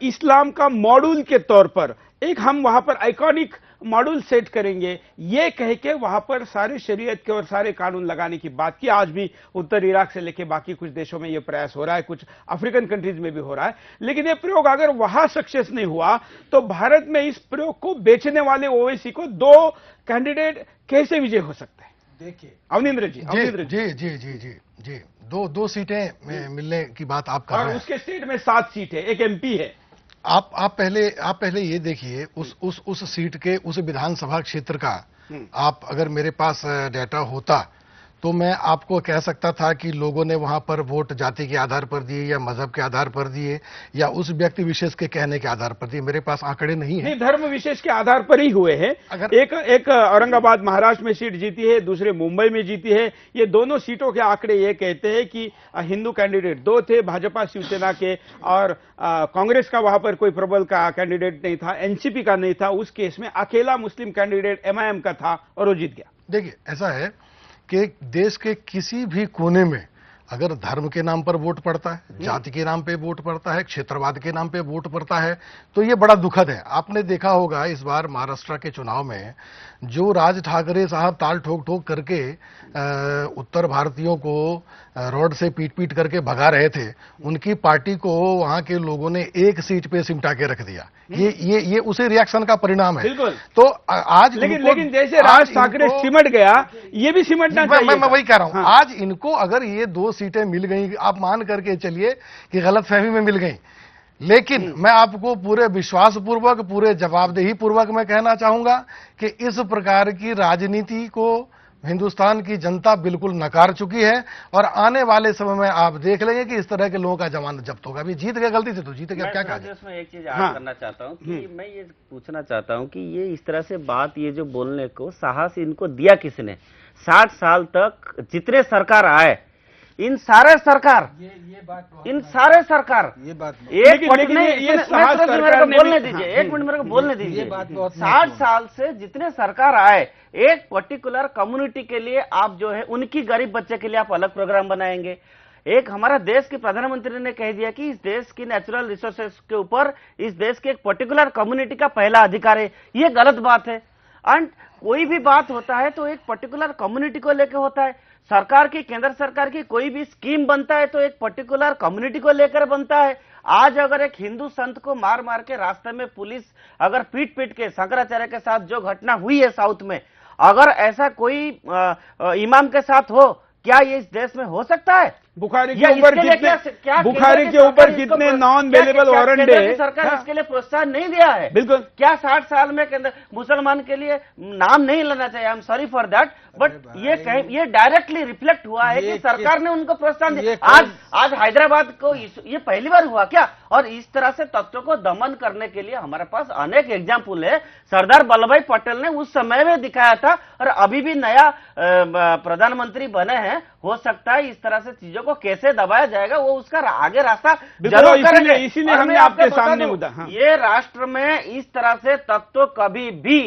इस्लाम का मॉड्यूल के तौर पर एक हम वहां पर आइकॉनिक मॉड्यूल सेट करेंगे, ये कह के वहां पर सारे शरीयत के और सारे कानून लगाने की बात की। आज भी उत्तर इराक से लेकर बाकी कुछ देशों में यह प्रयास हो रहा है, कुछ अफ्रीकन कंट्रीज में भी हो रहा है। लेकिन यह प्रयोग अगर वहां सक्सेस नहीं हुआ तो भारत में इस प्रयोग को बेचने वाले ओवैसी को 2 कैंडिडेट कैसे विजय हो सकते हैं? देखिए अवनिंद्र जी, जी, दो सीटें मिलने की बात आप कर रहे हैं। और उसके स्टेट में 7 सीट है, एक एमपी है। आप पहले ये देखिए उस सीट के, उस विधानसभा क्षेत्र का आप, अगर मेरे पास डेटा होता तो मैं आपको कह सकता था कि लोगों ने वहां पर वोट जाति के आधार पर दिए या मजहब के आधार पर दिए या उस व्यक्ति विशेष के कहने के आधार पर दिए। मेरे पास आंकड़े नहीं है। धर्म विशेष के आधार पर ही हुए हैं। एक औरंगाबाद महाराष्ट्र में सीट जीती है, दूसरे मुंबई में जीती है। ये दोनों सीटों के आंकड़े ये कहते हैं कि हिंदू कैंडिडेट 2 थे, भाजपा शिवसेना के, और कांग्रेस का वहां पर कोई प्रबल का कैंडिडेट नहीं था, एनसीपी का नहीं था। उस केस में अकेला मुस्लिम कैंडिडेट एमआईएम का था और वो जीत गया। देखिए, ऐसा है कि देश के किसी भी कोने में अगर धर्म के नाम पर वोट पड़ता है, जाति के नाम पे वोट पड़ता है, क्षेत्रवाद के नाम पे वोट पड़ता है, तो ये बड़ा दुखद है। आपने देखा होगा इस बार महाराष्ट्र के चुनाव में जो राज ठाकरे साहब ताल ठोक ठोक करके उत्तर भारतीयों को रोड से पीट पीट करके भगा रहे थे, उनकी पार्टी को वहां के लोगों ने 1 सीट पे सिमटा के रख दिया। ये उसी रिएक्शन का परिणाम है। तो आज लेकिन जैसे राज ठाकरे सिमट गया, ये भी सिमटना चाहिए। मैं वही कह रहा हूं। आज इनको अगर ये 2 सीटें मिल गई, आप मान करके चलिए कि गलतफहमी में मिल गई, लेकिन मैं आपको पूरे विश्वास पूर्वक, पूरे जवाबदेही पूर्वक मैं कहना चाहूंगा कि इस प्रकार की राजनीति को हिंदुस्तान की जनता बिल्कुल नकार चुकी है। और आने वाले समय में आप देख लेंगे कि इस तरह के लोगों का जमानत जब्त होगा। अभी जीत गए, गलती से तो जीत गए, क्या कहा जाए। मैं एक चीज ऐड करना चाहता हूं कि मैं ये पूछना चाहता हूं कि ये इस तरह से बात, ये जो बोलने को साहस इनको दिया किसने? 60 साल तक जितने सरकार आए, इन सारे सरकार, इन सारे सरकार, ये बात एक मिनट मेरे को बोलने दीजिए, 1 मिनट मेरे को बोलने दीजिए। 60 साल से जितने सरकार आए, एक पर्टिकुलर कम्युनिटी के लिए आप जो है उनकी गरीब बच्चे के लिए आप अलग प्रोग्राम बनाएंगे। एक हमारा देश के प्रधानमंत्री ने कह दिया कि इस देश की नेचुरल रिसोर्सेस के ऊपर इस देश के एक पर्टिकुलर कम्युनिटी का पहला अधिकार है। ये गलत बात है। एंड कोई भी बात होता है तो एक पर्टिकुलर कम्युनिटी को लेकर होता है। सरकार की, केंद्र सरकार की कोई भी स्कीम बनता है तो एक पर्टिकुलर कम्युनिटी को लेकर बनता है। आज अगर एक हिंदू संत को मार मार के रास्ते में पुलिस अगर पीट पीट के, शंकराचार्य के साथ जो घटना हुई है साउथ में, अगर ऐसा कोई इमाम के साथ हो, क्या ये इस देश में हो सकता है? बुखारी के ऊपर कितने नॉन अवेलेबल वारंट है। सरकार इसके लिए प्रोत्साहन नहीं दिया है। बिल्कुल। क्या 60 साल में मुसलमान के लिए नाम नहीं लेना चाहिए, I am sorry for that, but ये डायरेक्टली रिफ्लेक्ट हुआ है कि सरकार ने उनको प्रोत्साहन दिया। आज हैदराबाद को ये पहली बार हुआ क्या? और इस तरह से तत्वों को दमन करने के लिए हमारे पास अनेक एग्जाम्पल है। सरदार वल्लभ भाई पटेल ने उस समय में दिखाया था और अभी भी नया प्रधानमंत्री बने हैं, हो सकता है इस तरह से चीजों को को कैसे दबाया जाएगा वो उसका आगे रास्ता बिल्कुल, जरूर इसीलिए- करेंगे। इसीलिए और हमने मैं आपके आपको बता सामने दूं, मुद्दा, हाँ। ये राष्ट्र में इस तरह से तत्व कभी भी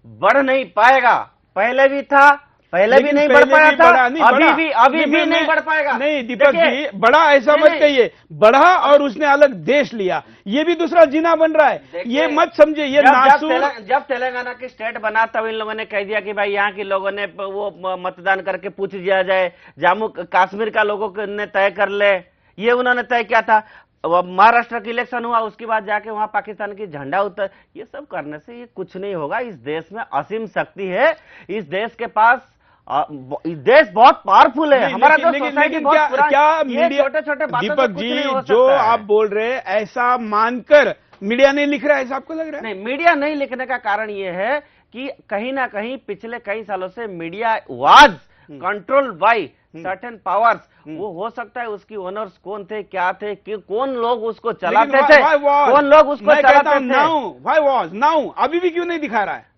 बढ़ नहीं पाएगा। पहले भी था, पहले भी लेकिन नहीं पहले बढ़ पाया भी था, बढ़ा, नहीं अभी बढ़ा। भी मैं- नहीं बढ़ पाएगा। नहीं दीपक देखिए, जी, बढ़ा ऐसा नहीं, मत नहीं। कहिए, बढ़ा और उसने अलग देश लिया, ये भी दूसरा जीना बन रहा है। देखिए, ये मत समझे, ये जब नासूर जब तेलंगाना की स्टेट बना तब इन लोगों ने कह दिया कि भाई यहाँ के लोगों ने वो मतदान करके पूछ दिया जाए, जम्मू कश्मीर का लोगों ने तय कर ले, ये उन्होंने तय किया था। महाराष्ट्र की इलेक्शन हुआ, उसके बाद जाके वहां पाकिस्तान की झंडा उतर, ये सब करने से ये कुछ नहीं होगा। इस देश में असीम शक्ति है, इस देश के पास देश बहुत पावरफुल है। हमारा जो सोसाइटी बहुत पुराना, क्या ये मीडिया, छोटे-छोटे बातों से दीपक कुछ नहीं हो जी जो सकता है। आप बोल रहे हैं ऐसा मानकर मीडिया नहीं लिख रहा है, ऐसा आपको लग रहा है? नहीं, मीडिया नहीं लिखने का कारण यह है कि कहीं ना कहीं पिछले कई सालों से media was controlled by certain powers. वो हो सकता है उसकी ओनर्स कौन थे, क्या थे, कि कौन लोग उसको चलाते थे, कौन लोग उसको चलाते थे। नाउ अभी भी क्यों नहीं दिखा रहा है?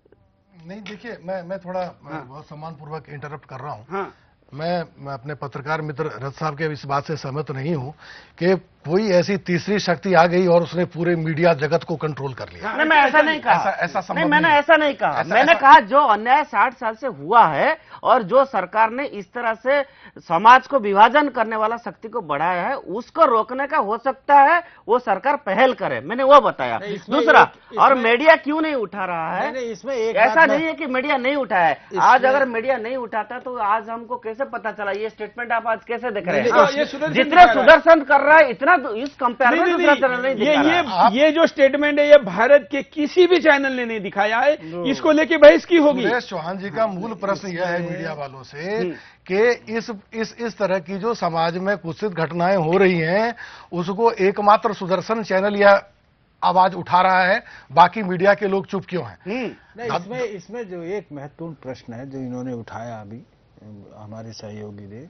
नहीं, देखिए, मैं थोड़ा बहुत सम्मानपूर्वक इंटरप्ट कर रहा हूं। हाँ। मैं अपने पत्रकार मित्र रथ साहब के इस बात से सहमत नहीं हूं कि कोई ऐसी तीसरी शक्ति आ गई और उसने पूरे मीडिया जगत को कंट्रोल कर लिया। नहीं, मैं ऐसा नहीं कहा। ऐसा संभव नहीं, मैंने नहीं है। ऐसा नहीं कहा। मैंने कहा जो अन्याय 60 साल से हुआ है और जो सरकार ने इस तरह से समाज को विभाजन करने वाला शक्ति को बढ़ाया है, उसको रोकने का हो सकता है वो सरकार पहल करे, मैंने वो बताया। दूसरा, और मीडिया क्यों नहीं उठा रहा है? नहीं, इसमें एक ऐसा बात नहीं है कि मीडिया नहीं उठाया है। आज अगर मीडिया नहीं उठाता तो आज हमको कैसे पता चला? ये स्टेटमेंट आप आज कैसे देख रहे ये हैं? सुदर्शन जितने दिखा रहा है। सुदर्शन कर रहा है इतना इस कंपेयर में दूसरा चैनल नहीं दिखा रहा है। ये जो स्टेटमेंट है ये भारत के किसी भी चैनल ने नहीं दिखाया है, इसको लेके बहस की होगी। सुरेश चौहान जी का मूल प्रश्न यह है मीडिया वालों से कि इस तरह की जो समाज में कुत्सित घटनाएं हो रही हैं, उसको एकमात्र सुदर्शन चैनल या आवाज उठा रहा है, बाकी मीडिया के लोग चुप क्यों हैं? नहीं, इसमें जो एक महत्वपूर्ण प्रश्न है जो इन्होंने उठाया अभी हमारे सहयोगी ने,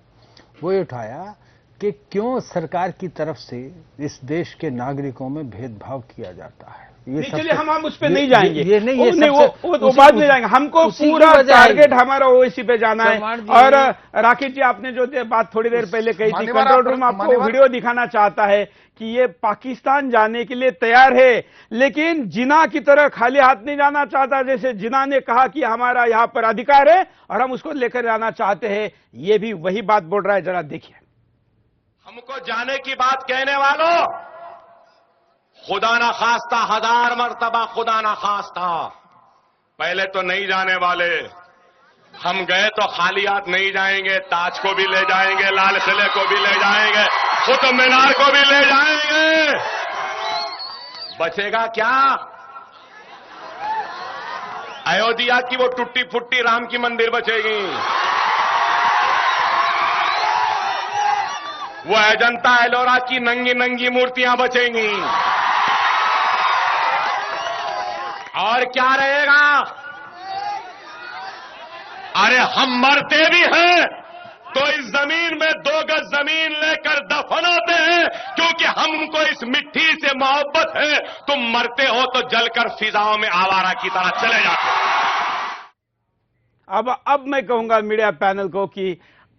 वो ये उठाया कि क्यों सरकार की तरफ से इस देश के नागरिकों में भेदभाव किया जाता है। ये चलिए हम उस पे नहीं जाएंगे, ये नहीं, ये वो बात नहीं जाएंगे। हमको पूरा टारगेट हमारा ओवैसी पे जाना है। और राकेश जी, आपने जो बात थोड़ी देर पहले कही थी, कंट्रोल रूम आपको वीडियो दिखाना चाहता है कि ये पाकिस्तान जाने के लिए तैयार है, लेकिन जिना की तरह खाली हाथ नहीं जाना चाहता। जैसे जिना ने कहा कि हमारा यहाँ पर अधिकार है और हम उसको लेकर जाना चाहते हैं, ये भी वही बात बोल रहा है। जरा देखिए। हमको जाने की बात कहने वालों, खुदा ना खास्ता, 1000 मर्तबा खुदा ना खास्ता, पहले तो नहीं जाने वाले। हम गए तो खाली हाथ नहीं जाएंगे, ताज को भी ले जाएंगे, लाल किले को भी ले जाएंगे, कुतुब मीनार को भी ले जाएंगे। बचेगा क्या? अयोध्या की वो टूटी फुट्टी राम की मंदिर बचेगी, वो अजंता एलोरा की नंगी नंगी मूर्तियां बचेंगी, और क्या रहेगा? अरे हम मरते भी हैं तो इस जमीन में 2 गज जमीन लेकर दफन होते हैं, क्योंकि हमको इस मिट्टी से मोहब्बत है। तुम मरते हो तो जलकर फिजाओं में आवारा की तरह चले जाते हो। अब मैं कहूंगा मीडिया पैनल को कि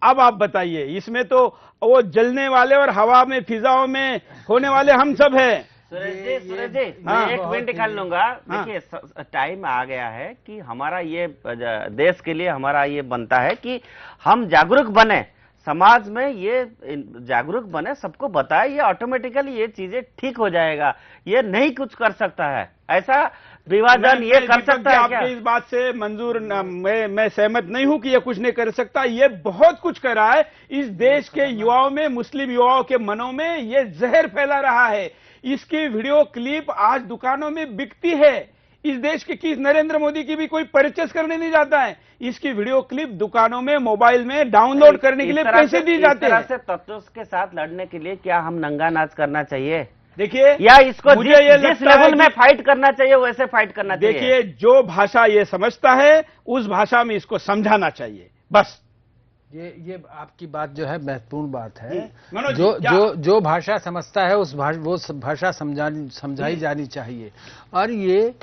अब आप बताइए, इसमें तो वो जलने वाले और हवा में फिजाओं में होने वाले हम सब हैं। सूरज जी, मैं एक मिनट निकाल लूंगा। देखिए, टाइम आ गया है कि हमारा ये देश के लिए हमारा ये बनता है कि हम जागरूक बने, समाज में ये जागरूक बने, सबको बताए, ये ऑटोमेटिकली ये चीजें ठीक हो जाएगा। ये नहीं कुछ कर सकता है ऐसा विभाजन ये कर सकता है क्या? आपकी इस बात से मंजूर मैं सहमत नहीं हूं कि ये कुछ नहीं कर सकता। ये बहुत कुछ कर रहा है। इस देश के युवाओं में, मुस्लिम युवाओं के मनों में ये जहर फैला रहा है। इसकी वीडियो क्लिप आज दुकानों में बिकती है। इस देश के किस नरेंद्र मोदी की भी कोई परचेस करने नहीं जाता है। इसकी वीडियो क्लिप दुकानों में, मोबाइल में डाउनलोड करने के लिए पैसे दिए जाते हैं। इस तरह से तत्वों के साथ लड़ने के लिए क्या हम नंगा नाच करना चाहिए? देखिए, या इसको मुझे ये जिस लगता है लेवल में फाइट करना चाहिए वैसे फाइट करना चाहिए। देखिए, जो भाषा ये समझता है उस भाषा में इसको समझाना चाहिए, बस। ये आपकी बात जो है महत्वपूर्ण बात है। मनोज जी, जो भाषा समझता है वो भाषा समझाई जानी चाहिए। और ये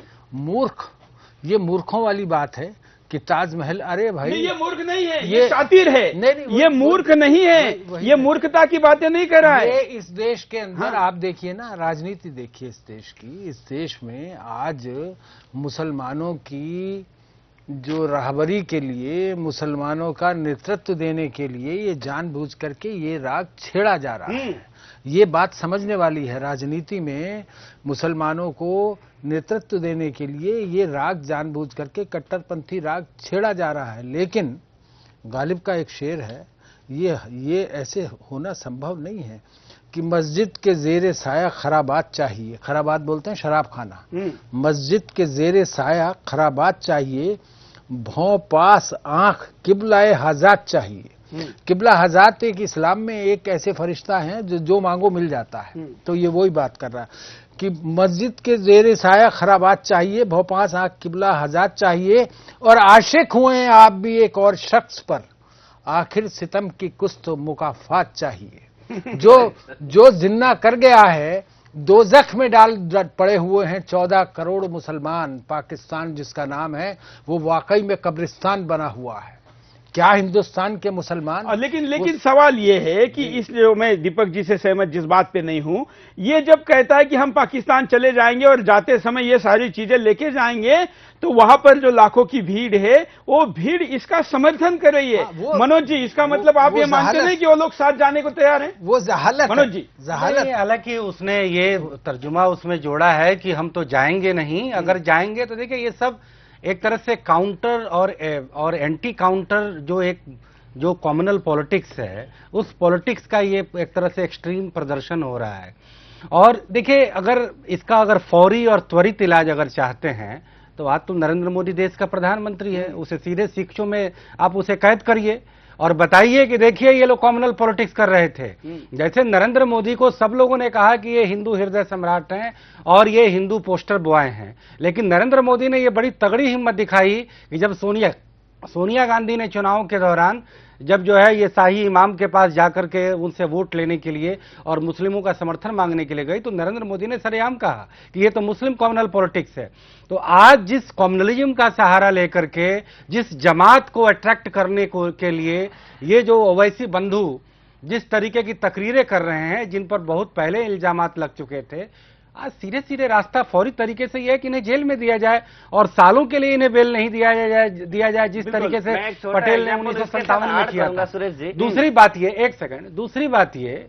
मूर्खों वाली बात है कि ताजमहल, अरे भाई नहीं, ये मूर्ख नहीं है, ये शातिर है। नहीं, ये मूर्ख नहीं है, ये मूर्खता की बातें नहीं कर रहा है। ये इस देश के अंदर आप देखिए ना, राजनीति देखिए इस देश की। इस देश में आज मुसलमानों की जो राहबरी के लिए, मुसलमानों का नेतृत्व देने के लिए ये जानबूझ करके ये राग छेड़ा जा रहा है। ये बात समझने वाली है। राजनीति में मुसलमानों को नेतृत्व देने के लिए ये राग जानबूझ करके कट्टरपंथी राग छेड़ा जा रहा है। लेकिन गालिब का एक शेर है, ये ऐसे होना संभव नहीं है कि मस्जिद के जेरे साया खराबात चाहिए। खराबात बोलते हैं शराब खाना। मस्जिद के जेरे साया खराबात चाहिए, भौं पास आंख किबलाए हजात चाहिए। किबला हजात एक इस्लाम में एक ऐसे फरिश्ता हैं जो मांगो मिल जाता है। तो ये वही बात कर रहा है कि मस्जिद के जेरे साया खराबात चाहिए, भौं पास आंख किबला हजात चाहिए, और आशिक हुए हैं आप भी एक और शख्स पर, आखिर सितम की कुछ तो मुकाफात चाहिए। जो जिन्ना कर गया है, दोजख में डाल पड़े हुए हैं 14 करोड़ मुसलमान। पाकिस्तान जिसका नाम है वो वाकई में कब्रिस्तान बना हुआ है। क्या हिंदुस्तान के मुसलमान, लेकिन सवाल ये है कि इसलिए मैं दीपक जी से सहमत जिस बात पे नहीं हूं, ये जब कहता है कि हम पाकिस्तान चले जाएंगे और जाते समय ये सारी चीजें लेके जाएंगे, तो वहां पर जो लाखों की भीड़ है वो भीड़ इसका समर्थन कर रही है। मनोज जी, इसका मतलब आप ये मानते नहीं कि वो लोग साथ जाने को तैयार हैं? वो जहालत मनोज जी, जहालत। हालांकि उसने ये तर्जुमा उसमें जोड़ा है कि हम तो जाएंगे नहीं, अगर जाएंगे तो देखिए ये सब एक तरह से काउंटर और एंटी काउंटर जो कॉम्युनल पॉलिटिक्स है, उस पॉलिटिक्स का ये एक तरह से एक्सट्रीम प्रदर्शन हो रहा है। और देखिए अगर फौरी और त्वरित इलाज अगर चाहते हैं तो आज तो नरेंद्र मोदी देश का प्रधानमंत्री है, उसे सीधे शिक्षों में आप उसे कैद करिए और बताइए कि देखिए ये लोग कॉम्युनल पॉलिटिक्स कर रहे थे। जैसे नरेंद्र मोदी को सब लोगों ने कहा कि ये हिंदू हृदय सम्राट हैं और ये हिंदू पोस्टर बॉय हैं, लेकिन नरेंद्र मोदी ने ये बड़ी तगड़ी हिम्मत दिखाई कि जब सोनिया गांधी ने चुनाव के दौरान जब जो है ये शाही इमाम के पास जाकर के उनसे वोट लेने के लिए और मुस्लिमों का समर्थन मांगने के लिए गई, तो नरेंद्र मोदी ने सरेआम कहा कि ये तो मुस्लिम कॉम्युनल पॉलिटिक्स है। तो आज जिस कॉम्युनलिज्म का सहारा लेकर के जिस जमात को अट्रैक्ट करने के लिए ये जो ओवैसी बंधु जिस तरीके की तकरीरें कर रहे हैं, जिन पर बहुत पहले इल्जामात लग चुके थे, आज सीधे सीधे रास्ता फौरी तरीके से यह है कि इन्हें जेल में दिया जाए और सालों के लिए इन्हें बेल नहीं दिया जाए जिस तरीके से पटेल ने 1957 में किया था। दूसरी बात ये, एक सेकंड, दूसरी बात ये,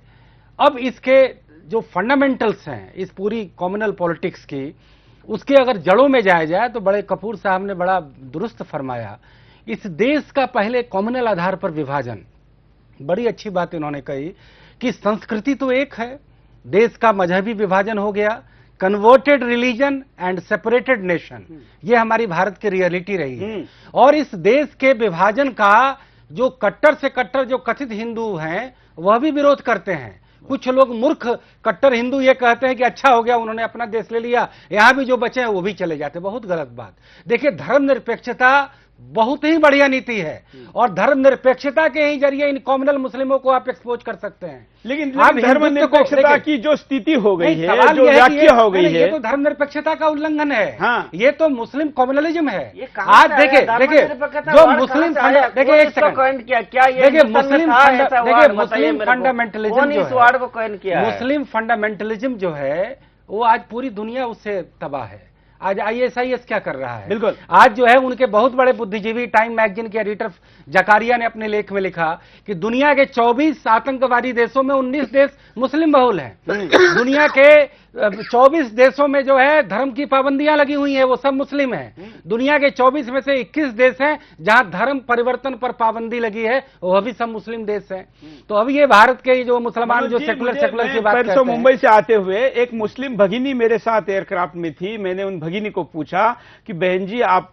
अब इसके जो फंडामेंटल्स हैं इस पूरी कॉम्युनल पॉलिटिक्स की, उसके अगर जड़ों में जाया जाए तो बड़े कपूर साहब ने बड़ा दुरुस्त फरमाया, इस देश का पहले कॉम्युनल आधार पर विभाजन, बड़ी अच्छी बात इन्होंने कही कि संस्कृति तो एक है, देश का मजहबी विभाजन हो गया, converted religion and separated nation, ये हमारी भारत की रियलिटी रही है। और इस देश के विभाजन का जो कट्टर से कट्टर जो कथित हिंदू हैं वह भी विरोध करते हैं। कुछ लोग मूर्ख कट्टर हिंदू ये कहते हैं कि अच्छा हो गया उन्होंने अपना देश ले लिया, यहां भी जो बचे हैं वो भी चले जाते, बहुत गलत बात। देखिए धर्मनिरपेक्षता बहुत ही बढ़िया नीति है और धर्मनिरपेक्षता के ही जरिए इन कॉम्युनल मुस्लिमों को आप एक्सपोज कर सकते हैं। लेकिन धर्मनिरपेक्षता की जो स्थिति हो गई है, जो व्याख्या हो गई है, ये तो धर्मनिरपेक्षता का उल्लंघन है। हाँ। ये तो मुस्लिम कॉम्युनलिज्म है। आज देखिए जो मुस्लिम देखिए एक सेकंड देखिए मुस्लिम फंडामेंटलिज्म मुस्लिम फंडामेंटलिज्म जो है वो आज पूरी दुनिया उससे तबाह है। आज ISIS क्या कर रहा है? बिल्कुल। आज जो है उनके बहुत बड़े बुद्धिजीवी टाइम मैगजीन के एडिटर जकारिया ने अपने लेख में लिखा कि दुनिया के 24 आतंकवादी देशों में 19 देश मुस्लिम बहुल हैं। दुनिया के 24 देशों में जो है धर्म की पाबंदियां लगी हुई हैं, वो सब मुस्लिम हैं। दुनिया के 24 में से 21 देश हैं जहां धर्म परिवर्तन पर पाबंदी लगी है, वह भी सब मुस्लिम देश हैं। तो अब ये भारत के जो मुसलमान जो सेकुलर की बात करते हैं। मुंबई से आते हुए एक मुस्लिम भगिनी मेरे साथ एयरक्राफ्ट में थी, मैंने उन भगिनी को पूछा कि बहन जी आप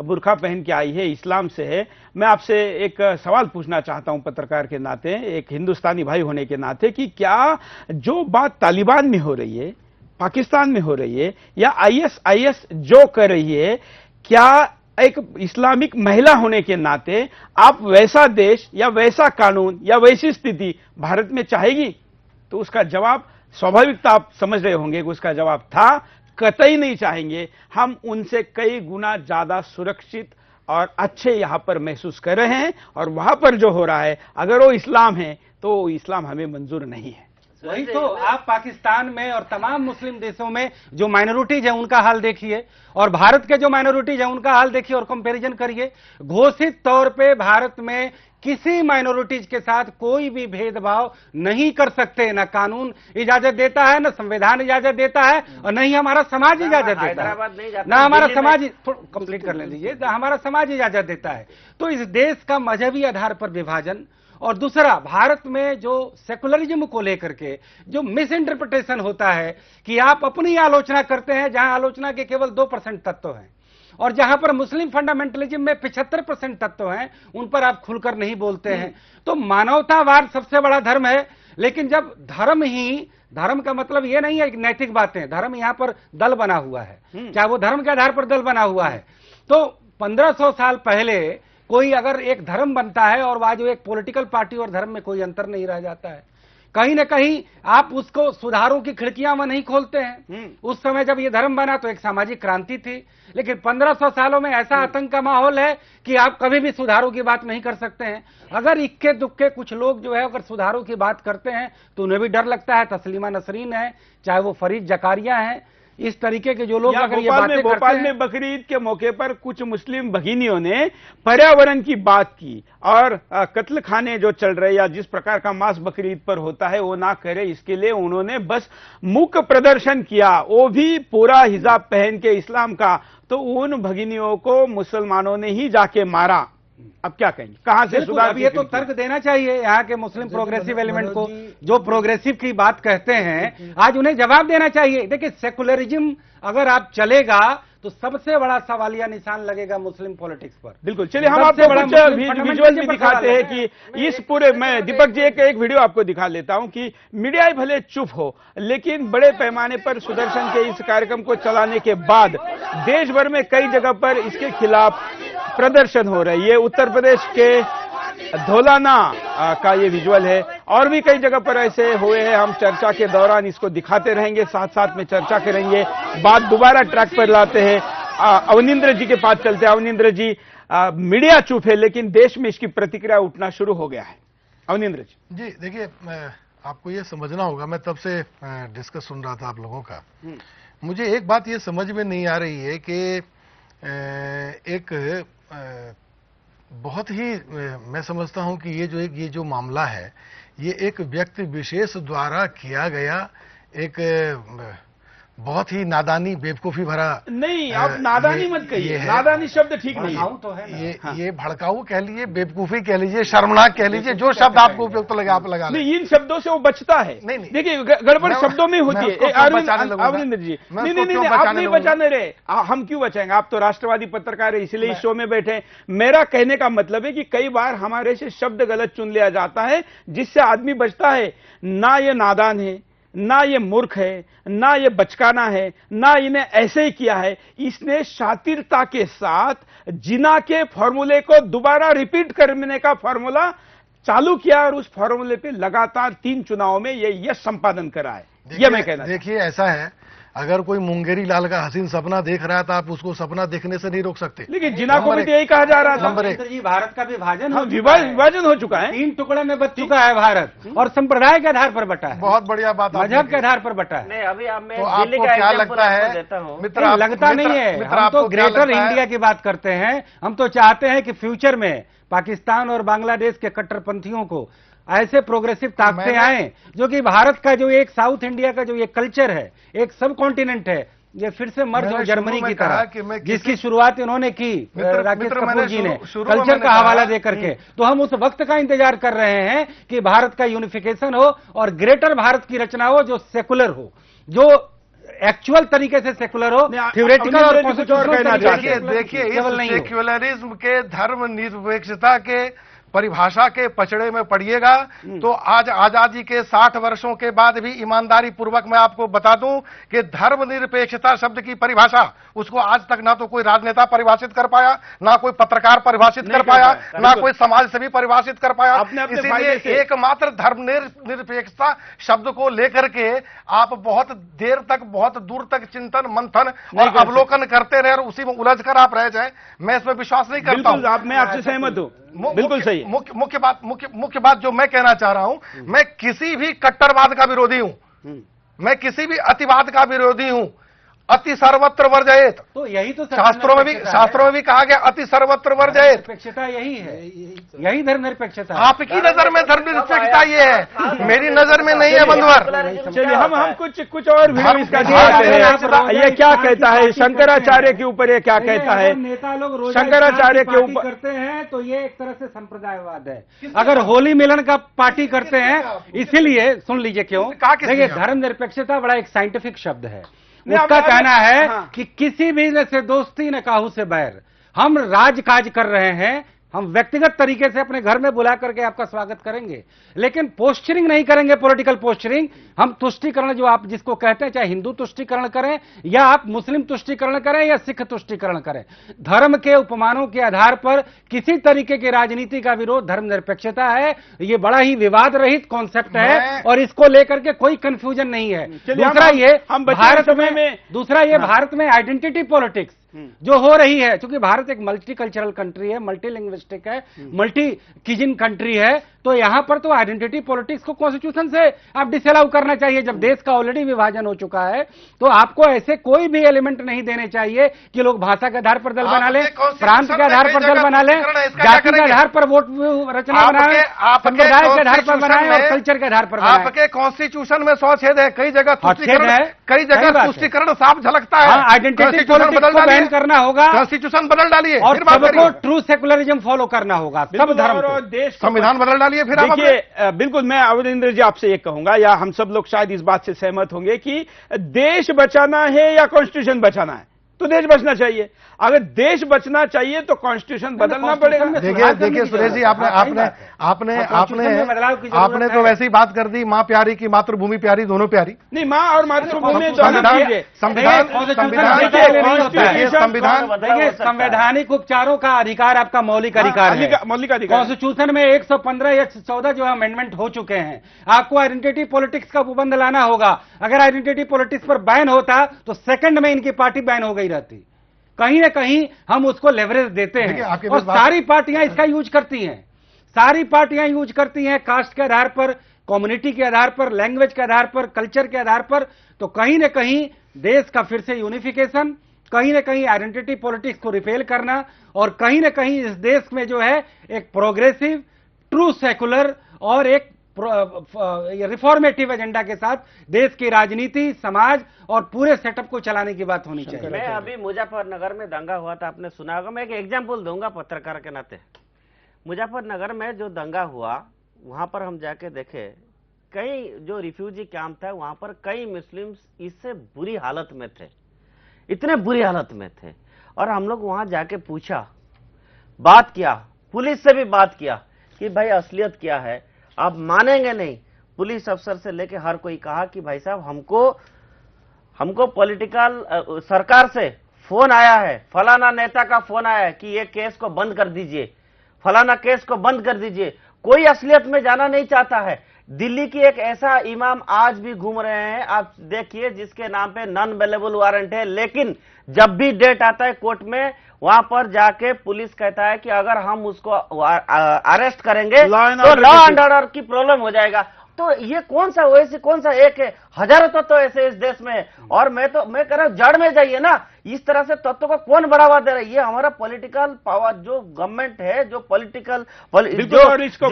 बुर्का पहन के आई है, इस्लाम से है, मैं आपसे एक सवाल पूछना चाहता हूं पत्रकार के नाते, एक हिंदुस्तानी भाई होने के नाते, कि क्या जो बात तालिबान में हो रही है, पाकिस्तान में हो रही है, या ISIS जो कर रही है, क्या एक इस्लामिक महिला होने के नाते आप वैसा देश या वैसा कानून या वैसी स्थिति भारत में चाहेगी? तो उसका जवाब स्वाभाविकता आप समझ रहे होंगे कि उसका जवाब था कतई नहीं चाहेंगे, हम उनसे कई गुना ज्यादा सुरक्षित और अच्छे यहाँ पर महसूस कर रहे हैं, और वहां पर जो हो रहा है अगर वो इस्लाम है तो वो इस्लाम हमें मंजूर नहीं है। वही तो आप पाकिस्तान में और तमाम मुस्लिम देशों में जो माइनॉरिटीज है उनका हाल देखिए, और भारत के जो माइनॉरिटीज है उनका हाल देखिए और कंपैरिजन करिए। घोषित तौर पे भारत में किसी माइनॉरिटीज के साथ कोई भी भेदभाव नहीं कर सकते, ना कानून इजाजत देता है, ना संविधान इजाजत देता है, और न ही हमारा समाज इजाजत देता है, ना हमारा समाज, कंप्लीट कर ले लीजिए, ना हमारा समाज इजाजत देता है। तो इस देश का मजहबी आधार पर विभाजन, और दूसरा भारत में जो सेकुलरिज्म को लेकर के जो मिस इंटरप्रिटेशन होता है कि आप अपनी आलोचना करते हैं जहां आलोचना के केवल 2% तत्व हैं, और जहां पर मुस्लिम फंडामेंटलिज्म में 75% तत्व हैं, उन पर आप खुलकर नहीं बोलते हैं। तो मानवतावाद सबसे बड़ा धर्म है, लेकिन जब धर्म का मतलब यह नहीं है कि नैतिक बातें, धर्म यहां पर दल बना हुआ है, चाहे वो धर्म के आधार पर दल बना हुआ है। तो 1500 साल पहले कोई अगर एक धर्म बनता है और वह जो एक पॉलिटिकल पार्टी और धर्म में कोई अंतर नहीं रह जाता है, कहीं ना कहीं आप उसको सुधारों की खिड़कियां में नहीं खोलते हैं। उस समय जब ये धर्म बना तो एक सामाजिक क्रांति थी, लेकिन 1500 सालों में ऐसा आतंक का माहौल है कि आप कभी भी सुधारों की बात नहीं कर सकते हैं। अगर इक्के दुक्के कुछ लोग जो है अगर सुधारों की बात करते हैं तो उन्हें भी डर लगता है। तस्लीमा नसरीन है, चाहे वो फरीद जकारिया है, इस तरीके के जो लोग अगर ये बातें करते हैं। भोपाल में बकरीद के मौके पर कुछ मुस्लिम भगिनियों ने पर्यावरण की बात की और कत्ल खाने जो चल रहे या जिस प्रकार का मांस बकरीद पर होता है वो ना करे, इसके लिए उन्होंने बस मूक प्रदर्शन किया, वो भी पूरा हिजाब पहन के इस्लाम का। तो उन भगिनियों को मुसलमानों ने ही जाके मारा। अब क्या कहेंगे, कहां से सुधार? अब ये तो तर्क देना चाहिए यहाँ के मुस्लिम प्रोग्रेसिव एलिमेंट को, जो प्रोग्रेसिव की बात कहते हैं, आज उन्हें जवाब देना चाहिए। देखिए, सेकुलरिज्म अगर आप चलेगा तो सबसे बड़ा सवालिया निशान लगेगा मुस्लिम पॉलिटिक्स पर। बिल्कुल, चलिए हम आपको कुछ विजुअल भी दिखाते हैं कि इस पूरे, मैं दीपक जी एक वीडियो आपको दिखा लेता हूं कि मीडिया भले चुप हो, लेकिन बड़े पैमाने पर सुदर्शन के इस कार्यक्रम को चलाने के बाद देश भर में कई जगह पर इसके खिलाफ प्रदर्शन हो रही है। उत्तर प्रदेश के धौलाना का ये विजुअल है, और भी कई जगह पर ऐसे हुए हैं। हम चर्चा के दौरान इसको दिखाते रहेंगे, साथ साथ में चर्चा करेंगे। बात दोबारा ट्रैक पर लाते हैं, अवनिंद्र जी के पास चलते हैं। अवनिंद्र जी, मीडिया चुप है लेकिन देश में इसकी प्रतिक्रिया उठना शुरू हो गया है। अवनिंद्र जी। देखिए, आपको ये समझना होगा, मैं तब से डिस्कस सुन रहा था आप लोगों का। मुझे एक बात ये समझ में नहीं आ रही है कि एक बहुत ही, मैं समझता हूं कि ये जो मामला है, ये एक व्यक्ति विशेष द्वारा किया गया एक बहुत ही नादानी बेवकूफी भरा। नहीं, आप नादानी मत कहिए, नादानी शब्द ठीक नहीं है। तो है ये भड़काऊ कह लीजिए, बेवकूफी कह लीजिए, शर्मनाक कह लीजिए, जो शब्द आपको उपयुक्त लगे आप लगा लें। नहीं, इन शब्दों से वो बचता है। नहीं, देखिए, गड़बड़ शब्दों में होती है। अरविंद जी, नहीं, आप नहीं बचाने रहे, हम क्यों बचाएंगे? आप तो राष्ट्रवादी पत्रकार है, इसलिए इस शो में बैठे। मेरा कहने का मतलब है कि कई बार हमारे से शब्द गलत चुन लिया जाता है, जिससे आदमी बचता है। ना ये नादान है, ना ये मूर्ख है, ना ये बचकाना है, ना इन्हें ऐसे ही किया है। इसने शातिरता के साथ जिना के फॉर्मूले को दोबारा रिपीट करने का फॉर्मूला चालू किया और उस फॉर्मूले पे लगातार 3 चुनावों में ये यश संपादन करा है। ये मैं कहना। देखिए, ऐसा है, अगर कोई मुंगेरी लाल का हसीन सपना देख रहा है तो आप उसको सपना देखने से नहीं रोक सकते। लेकिन जिना को भी यही कहा जा रहा था। नंबर 1 जी, भारत का विभाजन हो चुका है, 3 टुकड़े में बच चुका है भारत, और संप्रदाय के आधार पर बटा है। बहुत बढ़िया बात, मजहब के आधार पर बटा है। नहीं, अभी तो आपको क्या लगता है मित्र? लगता नहीं है, हम तो ग्रेटर इंडिया की बात करते हैं। हम तो चाहते हैं कि फ्यूचर में पाकिस्तान और बांग्लादेश के कट्टरपंथियों को ऐसे प्रोग्रेसिव ताकतें आए जो कि भारत का जो एक साउथ इंडिया का जो ये कल्चर है, एक सब कॉन्टिनेंट है, ये फिर से मर्ज हो जर्मनी की तरह, जिसकी शुरुआत इन्होंने की राकेश कपूर जी ने कल्चर का हवाला देकर के। तो हम उस वक्त का इंतजार कर रहे हैं कि भारत का यूनिफिकेशन हो और ग्रेटर भारत की रचना हो, जो सेकुलर हो, जो एक्चुअल तरीके से सेकुलर हो, थ्योरेटिकल और कॉन्स्टिट्यूशनल। देखिए, इस सेक्युलरिज्म के, धर्म निरपेक्षता के परिभाषा के पचड़े में पड़िएगा तो आज आजादी के 60 वर्षों के बाद भी ईमानदारी पूर्वक मैं आपको बता दूं कि धर्मनिरपेक्षता शब्द की परिभाषा उसको आज तक ना तो कोई राजनेता परिभाषित कर पाया, ना कोई पत्रकार परिभाषित कर पाया, ना कोई समाजसेवी परिभाषित कर पाया। इसीलिए एकमात्र धर्मनिरपेक्षता शब्द को लेकर के आप बहुत देर तक, बहुत दूर तक चिंतन मंथन और अवलोकन करते रहे और उसी में उलझ कर आप रह जाए, मैं इसमें विश्वास नहीं करता हूं। मैं आपसे सहमत हूं, बिल्कुल सही। मुख्य बात जो मैं कहना चाह रहा हूं, मैं किसी भी कट्टरवाद का विरोधी हूं, मैं किसी भी अतिवाद का विरोधी हूं। अति सर्वत्र वर्जयेत, तो यही तो शास्त्रों में भी कहा गया अति सर्वत्र वर्जयेत। निरपेक्षता यही है, यही धर्मनिरपेक्षता। आपकी नजर में धर्मनिरपेक्षता ये है, मेरी नजर में नहीं है बंधुवर। चलिए हम कुछ और वीडियो इसका ये क्या कहता है शंकराचार्य के ऊपर, ये क्या कहता है नेता लोग शंकराचार्य के ऊपर करते हैं, तो ये एक तरह से संप्रदायवाद है। अगर होली मिलन का पार्टी करते हैं, इसीलिए सुन लीजिए क्यों, देखिए धर्मनिरपेक्षता बड़ा एक साइंटिफिक शब्द है। उसका कहना है कि किसी भी से दोस्ती न काहू से बैर, हम राजकाज कर रहे हैं, हम व्यक्तिगत तरीके से अपने घर में बुला करके आपका स्वागत करेंगे, लेकिन पोस्चरिंग नहीं करेंगे, पॉलिटिकल पोस्चरिंग। हम तुष्टीकरण जो आप जिसको कहते हैं, चाहे हिंदू तुष्टीकरण करें या आप मुस्लिम तुष्टीकरण करें या सिख तुष्टीकरण करें, धर्म के उपमानों के आधार पर किसी तरीके की राजनीति का विरोध धर्मनिरपेक्षता है। ये बड़ा ही विवाद रहित कॉन्सेप्ट है और इसको लेकर के कोई कंफ्यूजन नहीं है। दूसरा ये भारत में आइडेंटिटी पॉलिटिक्स जो हो रही है, क्योंकि भारत एक मल्टी कल्चरल कंट्री है, मल्टी लिंग्विस्टिक है, मल्टी किजिन कंट्री है, तो यहां पर तो आइडेंटिटी पॉलिटिक्स को कॉन्स्टिट्यूशन से आप डिसअलाउ करना चाहिए। जब देश का ऑलरेडी विभाजन हो चुका है, तो आपको ऐसे कोई भी एलिमेंट नहीं देने चाहिए कि लोग भाषा के आधार पर दल बना लें, प्रांत के आधार पर दल बना लें, जाति के आधार पर वोट रचना बनाए, संप्रदाय के आधार पर बनाए और कल्चर के आधार पर बनाए। आपके कॉन्स्टिट्यूशन में 100 छेद है, कई जगह तुष्टीकरण साफ झलकता है। आइडेंटिटी पॉलिटिक्स को बैन करना होगा, कॉन्स्टिट्यूशन बदल डालिए और सबको ट्रू सेकुलरिज्म फॉलो करना होगा, सब धर्म को, देश संविधान बदल डालिए। फिर देखिए बिल्कुल मैं अवधेंद्र जी आपसे ये कहूंगा, या हम सब लोग शायद इस बात से सहमत होंगे कि देश बचाना है या कॉन्स्टिट्यूशन बचाना है, तो देश बचना चाहिए। अगर देश बचना चाहिए तो कॉन्स्टिट्यूशन बदलना पड़ेगा। देखिए सुरेश जी, आपने तो वैसी बात कर दी, माँ प्यारी की मातृभूमि प्यारी, दोनों प्यारी। नहीं, माँ और मातृभूमि संवैधानिक उपचारों का अधिकार आपका मौलिक अधिकार है। कॉन्स्टिट्यूशन में 115 या 14 जो अमेंडमेंट हो चुके हैं, आपको आइडेंटिटी पॉलिटिक्स का उपबंध लाना होगा। अगर आइडेंटिटी पॉलिटिक्स पर बैन होता तो सेकंड में इनकी पार्टी बैन हो गई रहती। कहीं ना कहीं हम उसको लेवरेज देते हैं और सारी पार्टियां इसका यूज करती हैं, सारी पार्टियां यूज करती हैं, कास्ट के आधार पर, कम्युनिटी के आधार पर, लैंग्वेज के आधार पर, कल्चर के आधार पर। तो कहीं ना कहीं देश का फिर से यूनिफिकेशन, कहीं ना कहीं आइडेंटिटी पॉलिटिक्स को रिपेल करना और कहीं ना कहीं इस देश में जो है एक प्रोग्रेसिव, ट्रू सेकुलर और एक रिफॉर्मेटिव एजेंडा के साथ देश की राजनीति, समाज और पूरे सेटअप को चलाने की बात होनी चाहिए। मैं अभी मुजफ्फरनगर में दंगा हुआ था, आपने सुना होगा, मैं एक एग्जांपल दूंगा पत्रकार के नाते। मुजफ्फरनगर में जो दंगा हुआ, वहां पर हम जाके देखे, कई जो रिफ्यूजी कैंप था वहां पर कई मुस्लिम्स इससे बुरी हालत में थे, इतने बुरी हालत में थे। और हम लोग वहां जाके पूछा, बात किया, पुलिस से भी बात किया कि भाई असलियत क्या है। आप मानेंगे नहीं, पुलिस अफसर से लेके हर कोई कहा कि भाई साहब हमको पॉलिटिकल सरकार से फोन आया है, फलाना नेता का फोन आया है कि ये केस को बंद कर दीजिए, फलाना केस को बंद कर दीजिए। कोई असलियत में जाना नहीं चाहता है। दिल्ली की एक ऐसा इमाम आज भी घूम रहे हैं, आप देखिए, जिसके नाम पे नॉन अवेलेबल वारंट है, लेकिन जब भी डेट आता है कोर्ट में, वहां पर जाके पुलिस कहता है कि अगर हम उसको अरेस्ट करेंगे तो लॉ एंड ऑर्डर की प्रॉब्लम हो जाएगा। तो ये कौन सा वैसे कौन सा एक है, हजारों तत्व ऐसे इस देश में। और मैं कह रहा हूं जड़ में जाइए ना, इस तरह से तत्व को कौन बढ़ावा दे रहा है? ये हमारा पॉलिटिकल पावर जो गवर्नमेंट है, जो पॉलिटिकल वही इसको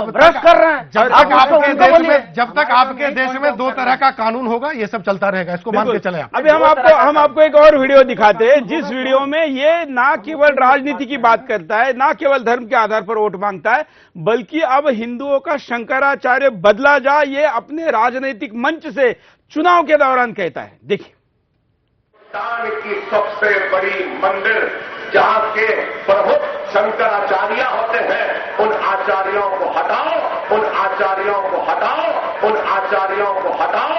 भ्रष्ट कर रहे हैं। जब तक आपके देश में दो तरह का कानून होगा, ये सब चलता रहेगा, इसको मान के चले। अभी हम आपको एक और वीडियो दिखाते हैं, जिस वीडियो में ये ना केवल राजनीति की बात करता है, ना केवल धर्म के आधार पर वोट मांगता है, बल्कि अब हिंदुओं का शंकराचार्य बदला जा, ये अपने राजनीतिक मंच से चुनाव के दौरान कहता है। देखिए, हिंदुस्तान की सबसे बड़ी मंदिर, जहां के प्रमुख शंकराचार्य होते हैं, उन आचार्यों को हटाओ, उन आचार्यों को हटाओ, उन आचार्यों को हटाओ।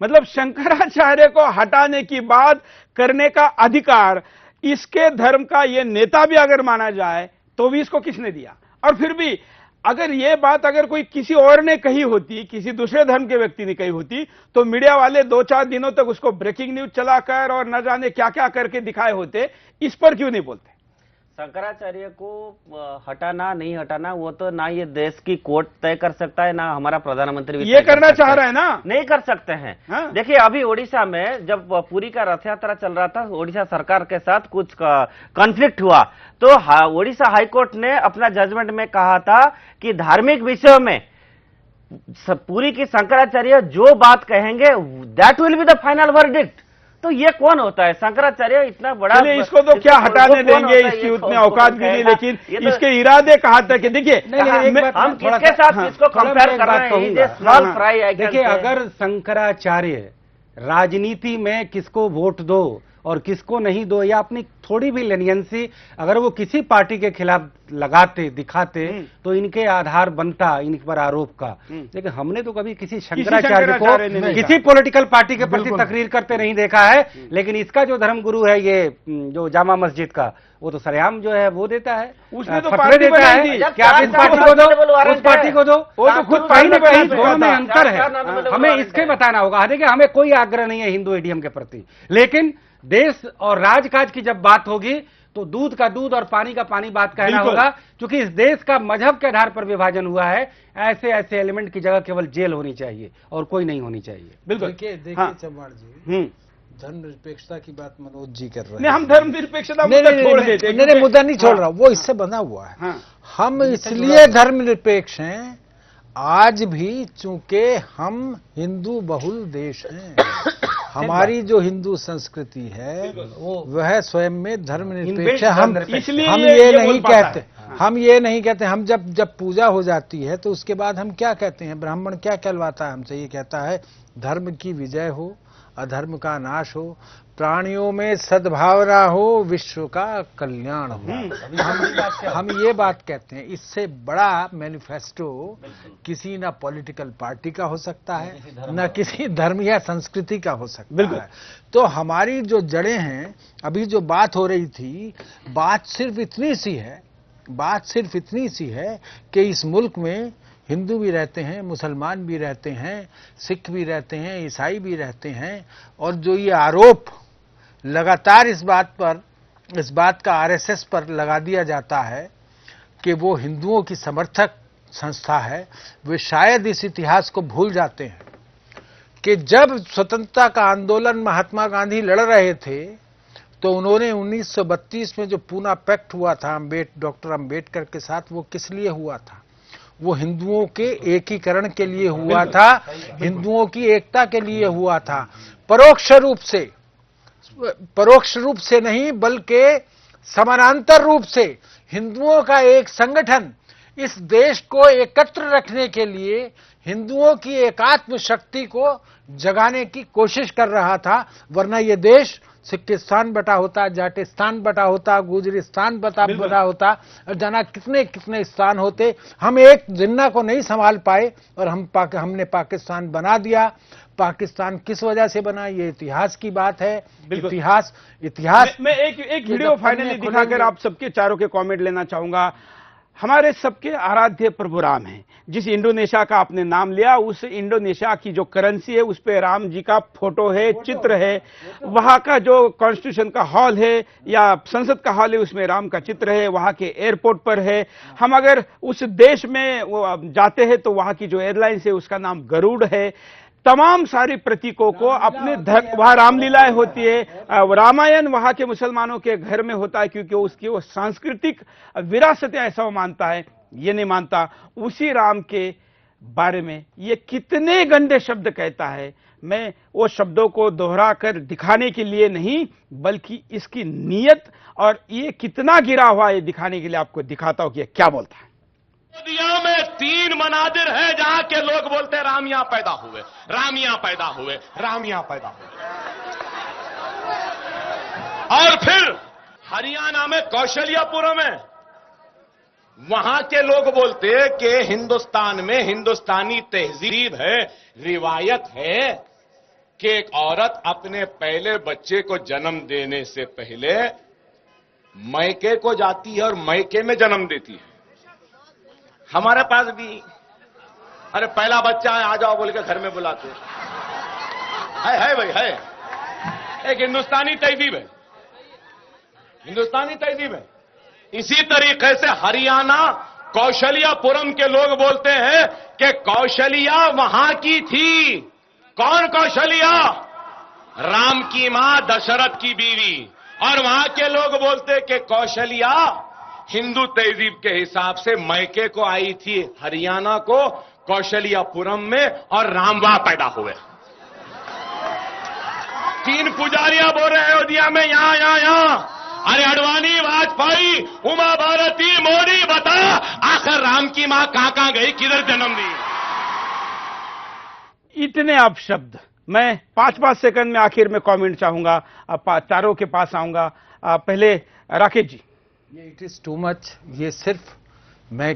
मतलब शंकराचार्य को हटाने की बात करने का अधिकार इसके धर्म का ये नेता भी अगर माना जाए तो भी इसको किसने दिया? और फिर भी अगर ये बात अगर कोई किसी और ने कही होती, किसी दूसरे धर्म के व्यक्ति ने कही होती, तो मीडिया वाले 2-4 दिनों तक उसको ब्रेकिंग न्यूज चलाकर और न जाने क्या क्या करके दिखाए होते। इस पर क्यों नहीं बोलते? शंकराचार्य को हटाना नहीं हटाना वो तो ना ये देश की कोर्ट तय कर सकता है, ना हमारा प्रधानमंत्री भी ये करना चाह रहा है ना, नहीं कर सकते हैं। हाँ? देखिए देखिए अभी ओडिशा में जब पुरी का रथ यात्रा चल रहा था, ओडिशा सरकार के साथ कुछ कॉन्फ्लिक्ट हुआ, तो ओडिशा हाईकोर्ट ने अपना जजमेंट में कहा था कि धार्मिक विषयों में पुरी की शंकराचार्य जो बात कहेंगे that will be the final verdict. तो ये कौन होता है शंकराचार्य? इतना बड़ा, इसको तो क्या हटाने देंगे, इसकी उतने औकात भी नहीं, लेकिन इसके इरादे कहाँ तक है? देखिए हम किसके साथ इसको कंपेयर कर रहे हैं? Small fry. देखिए अगर शंकराचार्य राजनीति में किसको वोट दो और किसको नहीं दो, या अपनी थोड़ी भी लेनियंसी अगर वो किसी पार्टी के खिलाफ लगाते दिखाते तो इनके आधार बनता इन पर आरोप का। लेकिन हमने तो कभी किसी शंकराचार्य को किसी पॉलिटिकल पार्टी के प्रति तकरीर करते नहीं देखा है। लेकिन इसका जो धर्मगुरु है ये जो जामा मस्जिद का, वो तो सरेआम जो है वो देता है, उसने तो पार्टी देता है। क्या आप इस पार्टी को दो, उस पार्टी को दो, वो तो खुद कहीं ना कहीं दोनों में अंतर है। हमें इसके बताना होगा। देखिए हमें कोई आग्रह नहीं है हिंदू ईडीएम के प्रति, लेकिन देश और राजकाज की जब बात होगी तो दूध का दूध और पानी का पानी बात कहना होगा, क्योंकि इस देश का मजहब के आधार पर विभाजन हुआ है। ऐसे ऐसे एलिमेंट की जगह केवल जेल होनी चाहिए और कोई नहीं होनी चाहिए। बिल्कुल। देखिए हाँ। चव्हाण जी, धर्मनिरपेक्षता की बात मनोज जी कर रहे हैं। नहीं, हम धर्मनिरपेक्षता मुद्दा छोड़ देते हैं। नहीं, मुद्दा नहीं छोड़ रहा, वो इससे बना हुआ है। हाँ। हम इसलिए धर्मनिरपेक्ष हैं, आज भी चूंकि हम हिंदू बहुल देश हैं। हमारी जो हिंदू संस्कृति है वह स्वयं में धर्मनिरपेक्ष है। हम ये नहीं कहते, हम ये नहीं कहते। हम जब पूजा हो जाती है तो उसके बाद हम क्या कहते हैं? ब्राह्मण क्या कहलवाता है हमसे? ये कहता है धर्म की विजय हो, अधर्म का नाश हो, प्राणियों में सद्भावना हो, विश्व का कल्याण हो। हम ये बात कहते हैं। इससे बड़ा मैनिफेस्टो किसी ना पॉलिटिकल पार्टी का हो सकता है, ना किसी धर्म या संस्कृति का हो सकता है। तो हमारी जो जड़ें हैं, अभी जो बात हो रही थी, बात सिर्फ इतनी सी है कि इस मुल्क में हिंदू भी रहते हैं, मुसलमान भी रहते हैं, सिख भी रहते हैं, ईसाई भी रहते हैं। और जो ये आरोप लगातार इस बात का आरएसएस पर लगा दिया जाता है कि वो हिंदुओं की समर्थक संस्था है, वे शायद इस इतिहास को भूल जाते हैं कि जब स्वतंत्रता का आंदोलन महात्मा गांधी लड़ रहे थे तो उन्होंने 1932 में जो पूना पैक्ट हुआ था डॉक्टर अंबेडकर के साथ, वो किस लिए हुआ था? वो हिंदुओं के एकीकरण के लिए हुआ था, हिंदुओं की एकता के लिए हुआ था। परोक्ष रूप से नहीं बल्कि समानांतर रूप से हिंदुओं का एक संगठन इस देश को एकत्र रखने के लिए हिंदुओं की एकात्म शक्ति को जगाने की कोशिश कर रहा था। वरना ये देश सिक्किस्तान बटा होता, जाटिस्तान बटा होता, गुजरिस्तान बटा होता, और जाना कितने कितने स्थान होते। हम एक जिन्ना को नहीं संभाल पाए और हमने पाकिस्तान बना दिया। पाकिस्तान किस वजह से बना, ये इतिहास की बात है। इतिहास मैं एक वीडियो फाइनली दिखाकर आप सबके चारों के कमेंट लेना चाहूंगा। हमारे सबके आराध्य प्रभु राम हैं। जिस इंडोनेशिया का आपने नाम लिया, उस इंडोनेशिया की जो करेंसी है उस पे राम जी का फोटो है, चित्र है। वहां का जो कॉन्स्टिट्यूशन का हॉल है या संसद का हॉल है, उसमें राम का चित्र है। वहां के एयरपोर्ट पर है। हम अगर उस देश में जाते हैं तो वहां की जो एयरलाइंस है उसका नाम गरुड़ है। तमाम सारी प्रतीकों को अपने वहां रामलीलाएं होती है। रामायण वहां के मुसलमानों के घर में होता है, क्योंकि उसकी वो सांस्कृतिक विरासत है, ऐसा वो मानता है। ये नहीं मानता। उसी राम के बारे में ये कितने गंदे शब्द कहता है। मैं वो शब्दों को दोहरा कर दिखाने के लिए नहीं, बल्कि इसकी नीयत और ये कितना गिरा हुआ है दिखाने के लिए आपको दिखाता हूं कि क्या बोलता है। दुनिया में 3 मनाजिर है जहां के लोग बोलते हैं राम यहां पैदा हुए, राम यहां पैदा हुए, राम यहां पैदा हुए। और फिर हरियाणा में कौशल्यापुरम है, वहां के लोग बोलते हैं कि हिंदुस्तान में हिंदुस्तानी तहजीब है, रिवायत है कि एक औरत अपने पहले बच्चे को जन्म देने से पहले मैके को जाती है और मैके में जन्म देती है। हमारे पास भी अरे पहला बच्चा है, आ जाओ बोल के घर में बुलाते है भाई, है एक हिंदुस्तानी तहजीब है, हिंदुस्तानी तहजीब है। इसी तरीके से हरियाणा कौशल्यापुरम के लोग बोलते हैं कि कौशल्या वहां की थी। कौन कौशल्या? राम की मां, दशरथ की बीवी। और वहां के लोग बोलते कि कौशल्या हिंदू तहजीब के हिसाब से मैके को आई थी हरियाणा को कौशल्यापुरम में, और राम वहां पैदा हुए। 3 पुजारियां बोल रहे हैं अयोध्या में, यहां। अरे अडवाणी, वाजपेयी, उमा भारती, मोदी, बता आखिर राम की मां कहां गई, किधर जन्म दी? इतने आप शब्द। मैं 5-5 सेकंड में आखिर में कमेंट चाहूंगा, चारों के पास आऊंगा। पहले राकेश जी। ये इट इज टू मच, ये सिर्फ मैं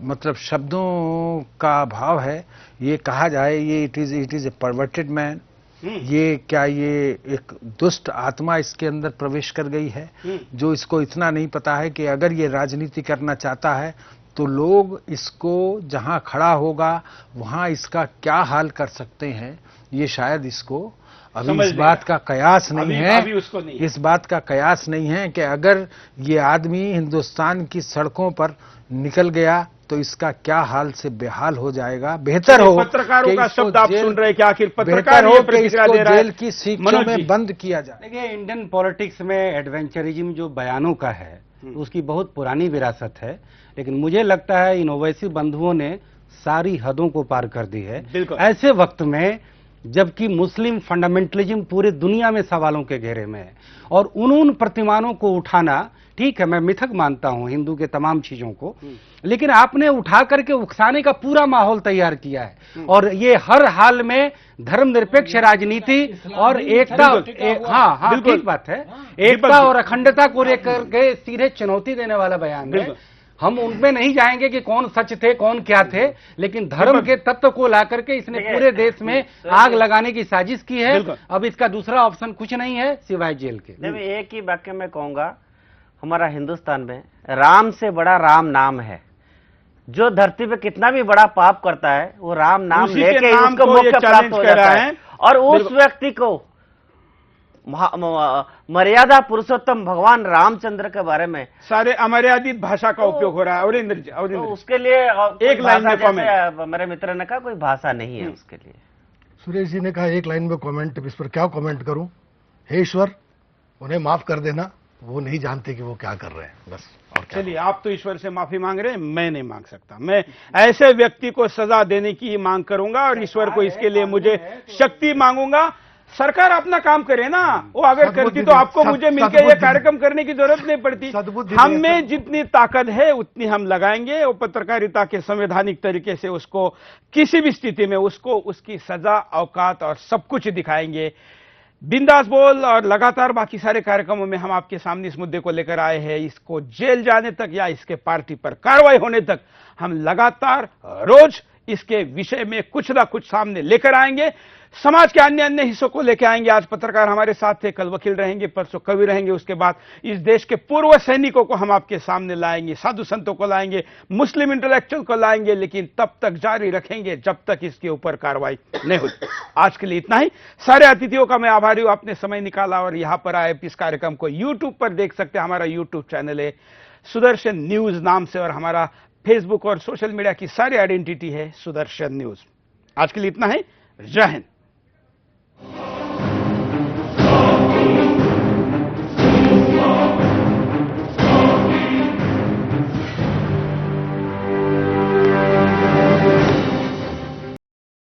मतलब शब्दों का अभाव है। ये कहा जाए ये it is a perverted man, ये क्या ये एक दुष्ट आत्मा इसके अंदर प्रवेश कर गई है, जो इसको इतना नहीं पता है कि अगर ये राजनीति करना चाहता है तो लोग इसको जहां खड़ा होगा वहां इसका क्या हाल कर सकते हैं, ये शायद इसको अभी इस बात का कयास नहीं है। इस बात का कयास नहीं है कि अगर ये आदमी हिंदुस्तान की सड़कों पर निकल गया तो इसका क्या हाल से बेहाल हो जाएगा। बेहतर हो पत्रकारों का शब्द आप सुन रहे हैं कि आखिर पत्रकार हो कि इसको जेल की सीखों में बंद किया जाए। देखिए, इंडियन पॉलिटिक्स में एडवेंचरिज्म जो बयानों का है उसकी बहुत पुरानी विरासत है, लेकिन मुझे लगता है इन ओवैसी बंधुओं ने सारी हदों को पार कर दी है। ऐसे वक्त में जबकि मुस्लिम फंडामेंटलिज्म पूरी दुनिया में सवालों के घेरे में है, और उन प्रतिमानों को उठाना, ठीक है मैं मिथक मानता हूं हिंदू के तमाम चीजों को, लेकिन आपने उठा करके उकसाने का पूरा माहौल तैयार किया है। और ये हर हाल में धर्मनिरपेक्ष राजनीति और एकता, हाँ ठीक बात है, एकता और अखंडता को लेकर के सीधे चुनौती देने वाला बयान है। हम उनमें नहीं जाएंगे कि कौन सच थे कौन क्या थे, लेकिन धर्म के तत्व को लाकर के इसने पूरे देश में आग लगाने की साजिश की है। अब इसका दूसरा ऑप्शन कुछ नहीं है सिवाय जेल के। मैं एक ही वाक्य में कहूंगा, हमारा हिंदुस्तान में राम से बड़ा राम नाम है। जो धरती पे कितना भी बड़ा पाप करता है वो राम नाम लेके उसको मोक्ष प्राप्त हो जाता है। और उस व्यक्ति को मर्यादा पुरुषोत्तम भगवान रामचंद्र के बारे में सारे अमर्यादित भाषा का उपयोग हो रहा है। अवरिंदर जी, तो उसके लिए एक लाइन में कमेंट। मेरे मित्र ने कहा कोई भाषा नहीं है उसके लिए। सुरेश जी ने कहा एक लाइन में कमेंट, इस पर क्या कमेंट करूं। हे ईश्वर, उन्हें माफ कर देना, वो नहीं जानते कि वो क्या कर रहे हैं, बस। चलिए, आप तो ईश्वर से माफी मांग रहे हैं, मैं नहीं मांग सकता। मैं ऐसे व्यक्ति को सजा देने की मांग करूंगा और ईश्वर को इसके लिए मुझे शक्ति मांगूंगा। सरकार अपना काम करे ना, वो अगर करती तो आपको मुझे मिलकर ये कार्यक्रम करने की जरूरत नहीं पड़ती। हम में जितनी ताकत है उतनी हम लगाएंगे, वो पत्रकारिता के संवैधानिक तरीके से उसको किसी भी स्थिति में उसको उसकी सजा, औकात और सब कुछ दिखाएंगे। बिंदास बोल और लगातार बाकी सारे कार्यक्रमों में हम आपके सामने इस मुद्दे को लेकर आए हैं। इसको जेल जाने तक या इसके पार्टी पर कार्रवाई होने तक हम लगातार रोज इसके विषय में कुछ ना कुछ सामने लेकर आएंगे। समाज के अन्य अन्य हिस्सों को लेकर आएंगे। आज पत्रकार हमारे साथ थे, कल वकील रहेंगे, परसों कवि रहेंगे। उसके बाद इस देश के पूर्व सैनिकों को हम आपके सामने लाएंगे, साधु संतों को लाएंगे, मुस्लिम इंटेलेक्चुअल को लाएंगे, लेकिन तब तक जारी रखेंगे जब तक इसके ऊपर कार्रवाई नहीं होती। आज के लिए इतना ही। सारे अतिथियों का मैं आभारी हूं, आपने समय निकाला और यहां पर आए। इस कार्यक्रम को यूट्यूब पर देख सकते हैं। हमारा यूट्यूब चैनल है सुदर्शन न्यूज नाम से, और हमारा फेसबुक और सोशल मीडिया की सारी आइडेंटिटी है सुदर्शन न्यूज। आज के लिए इतना ही। जय हिंद।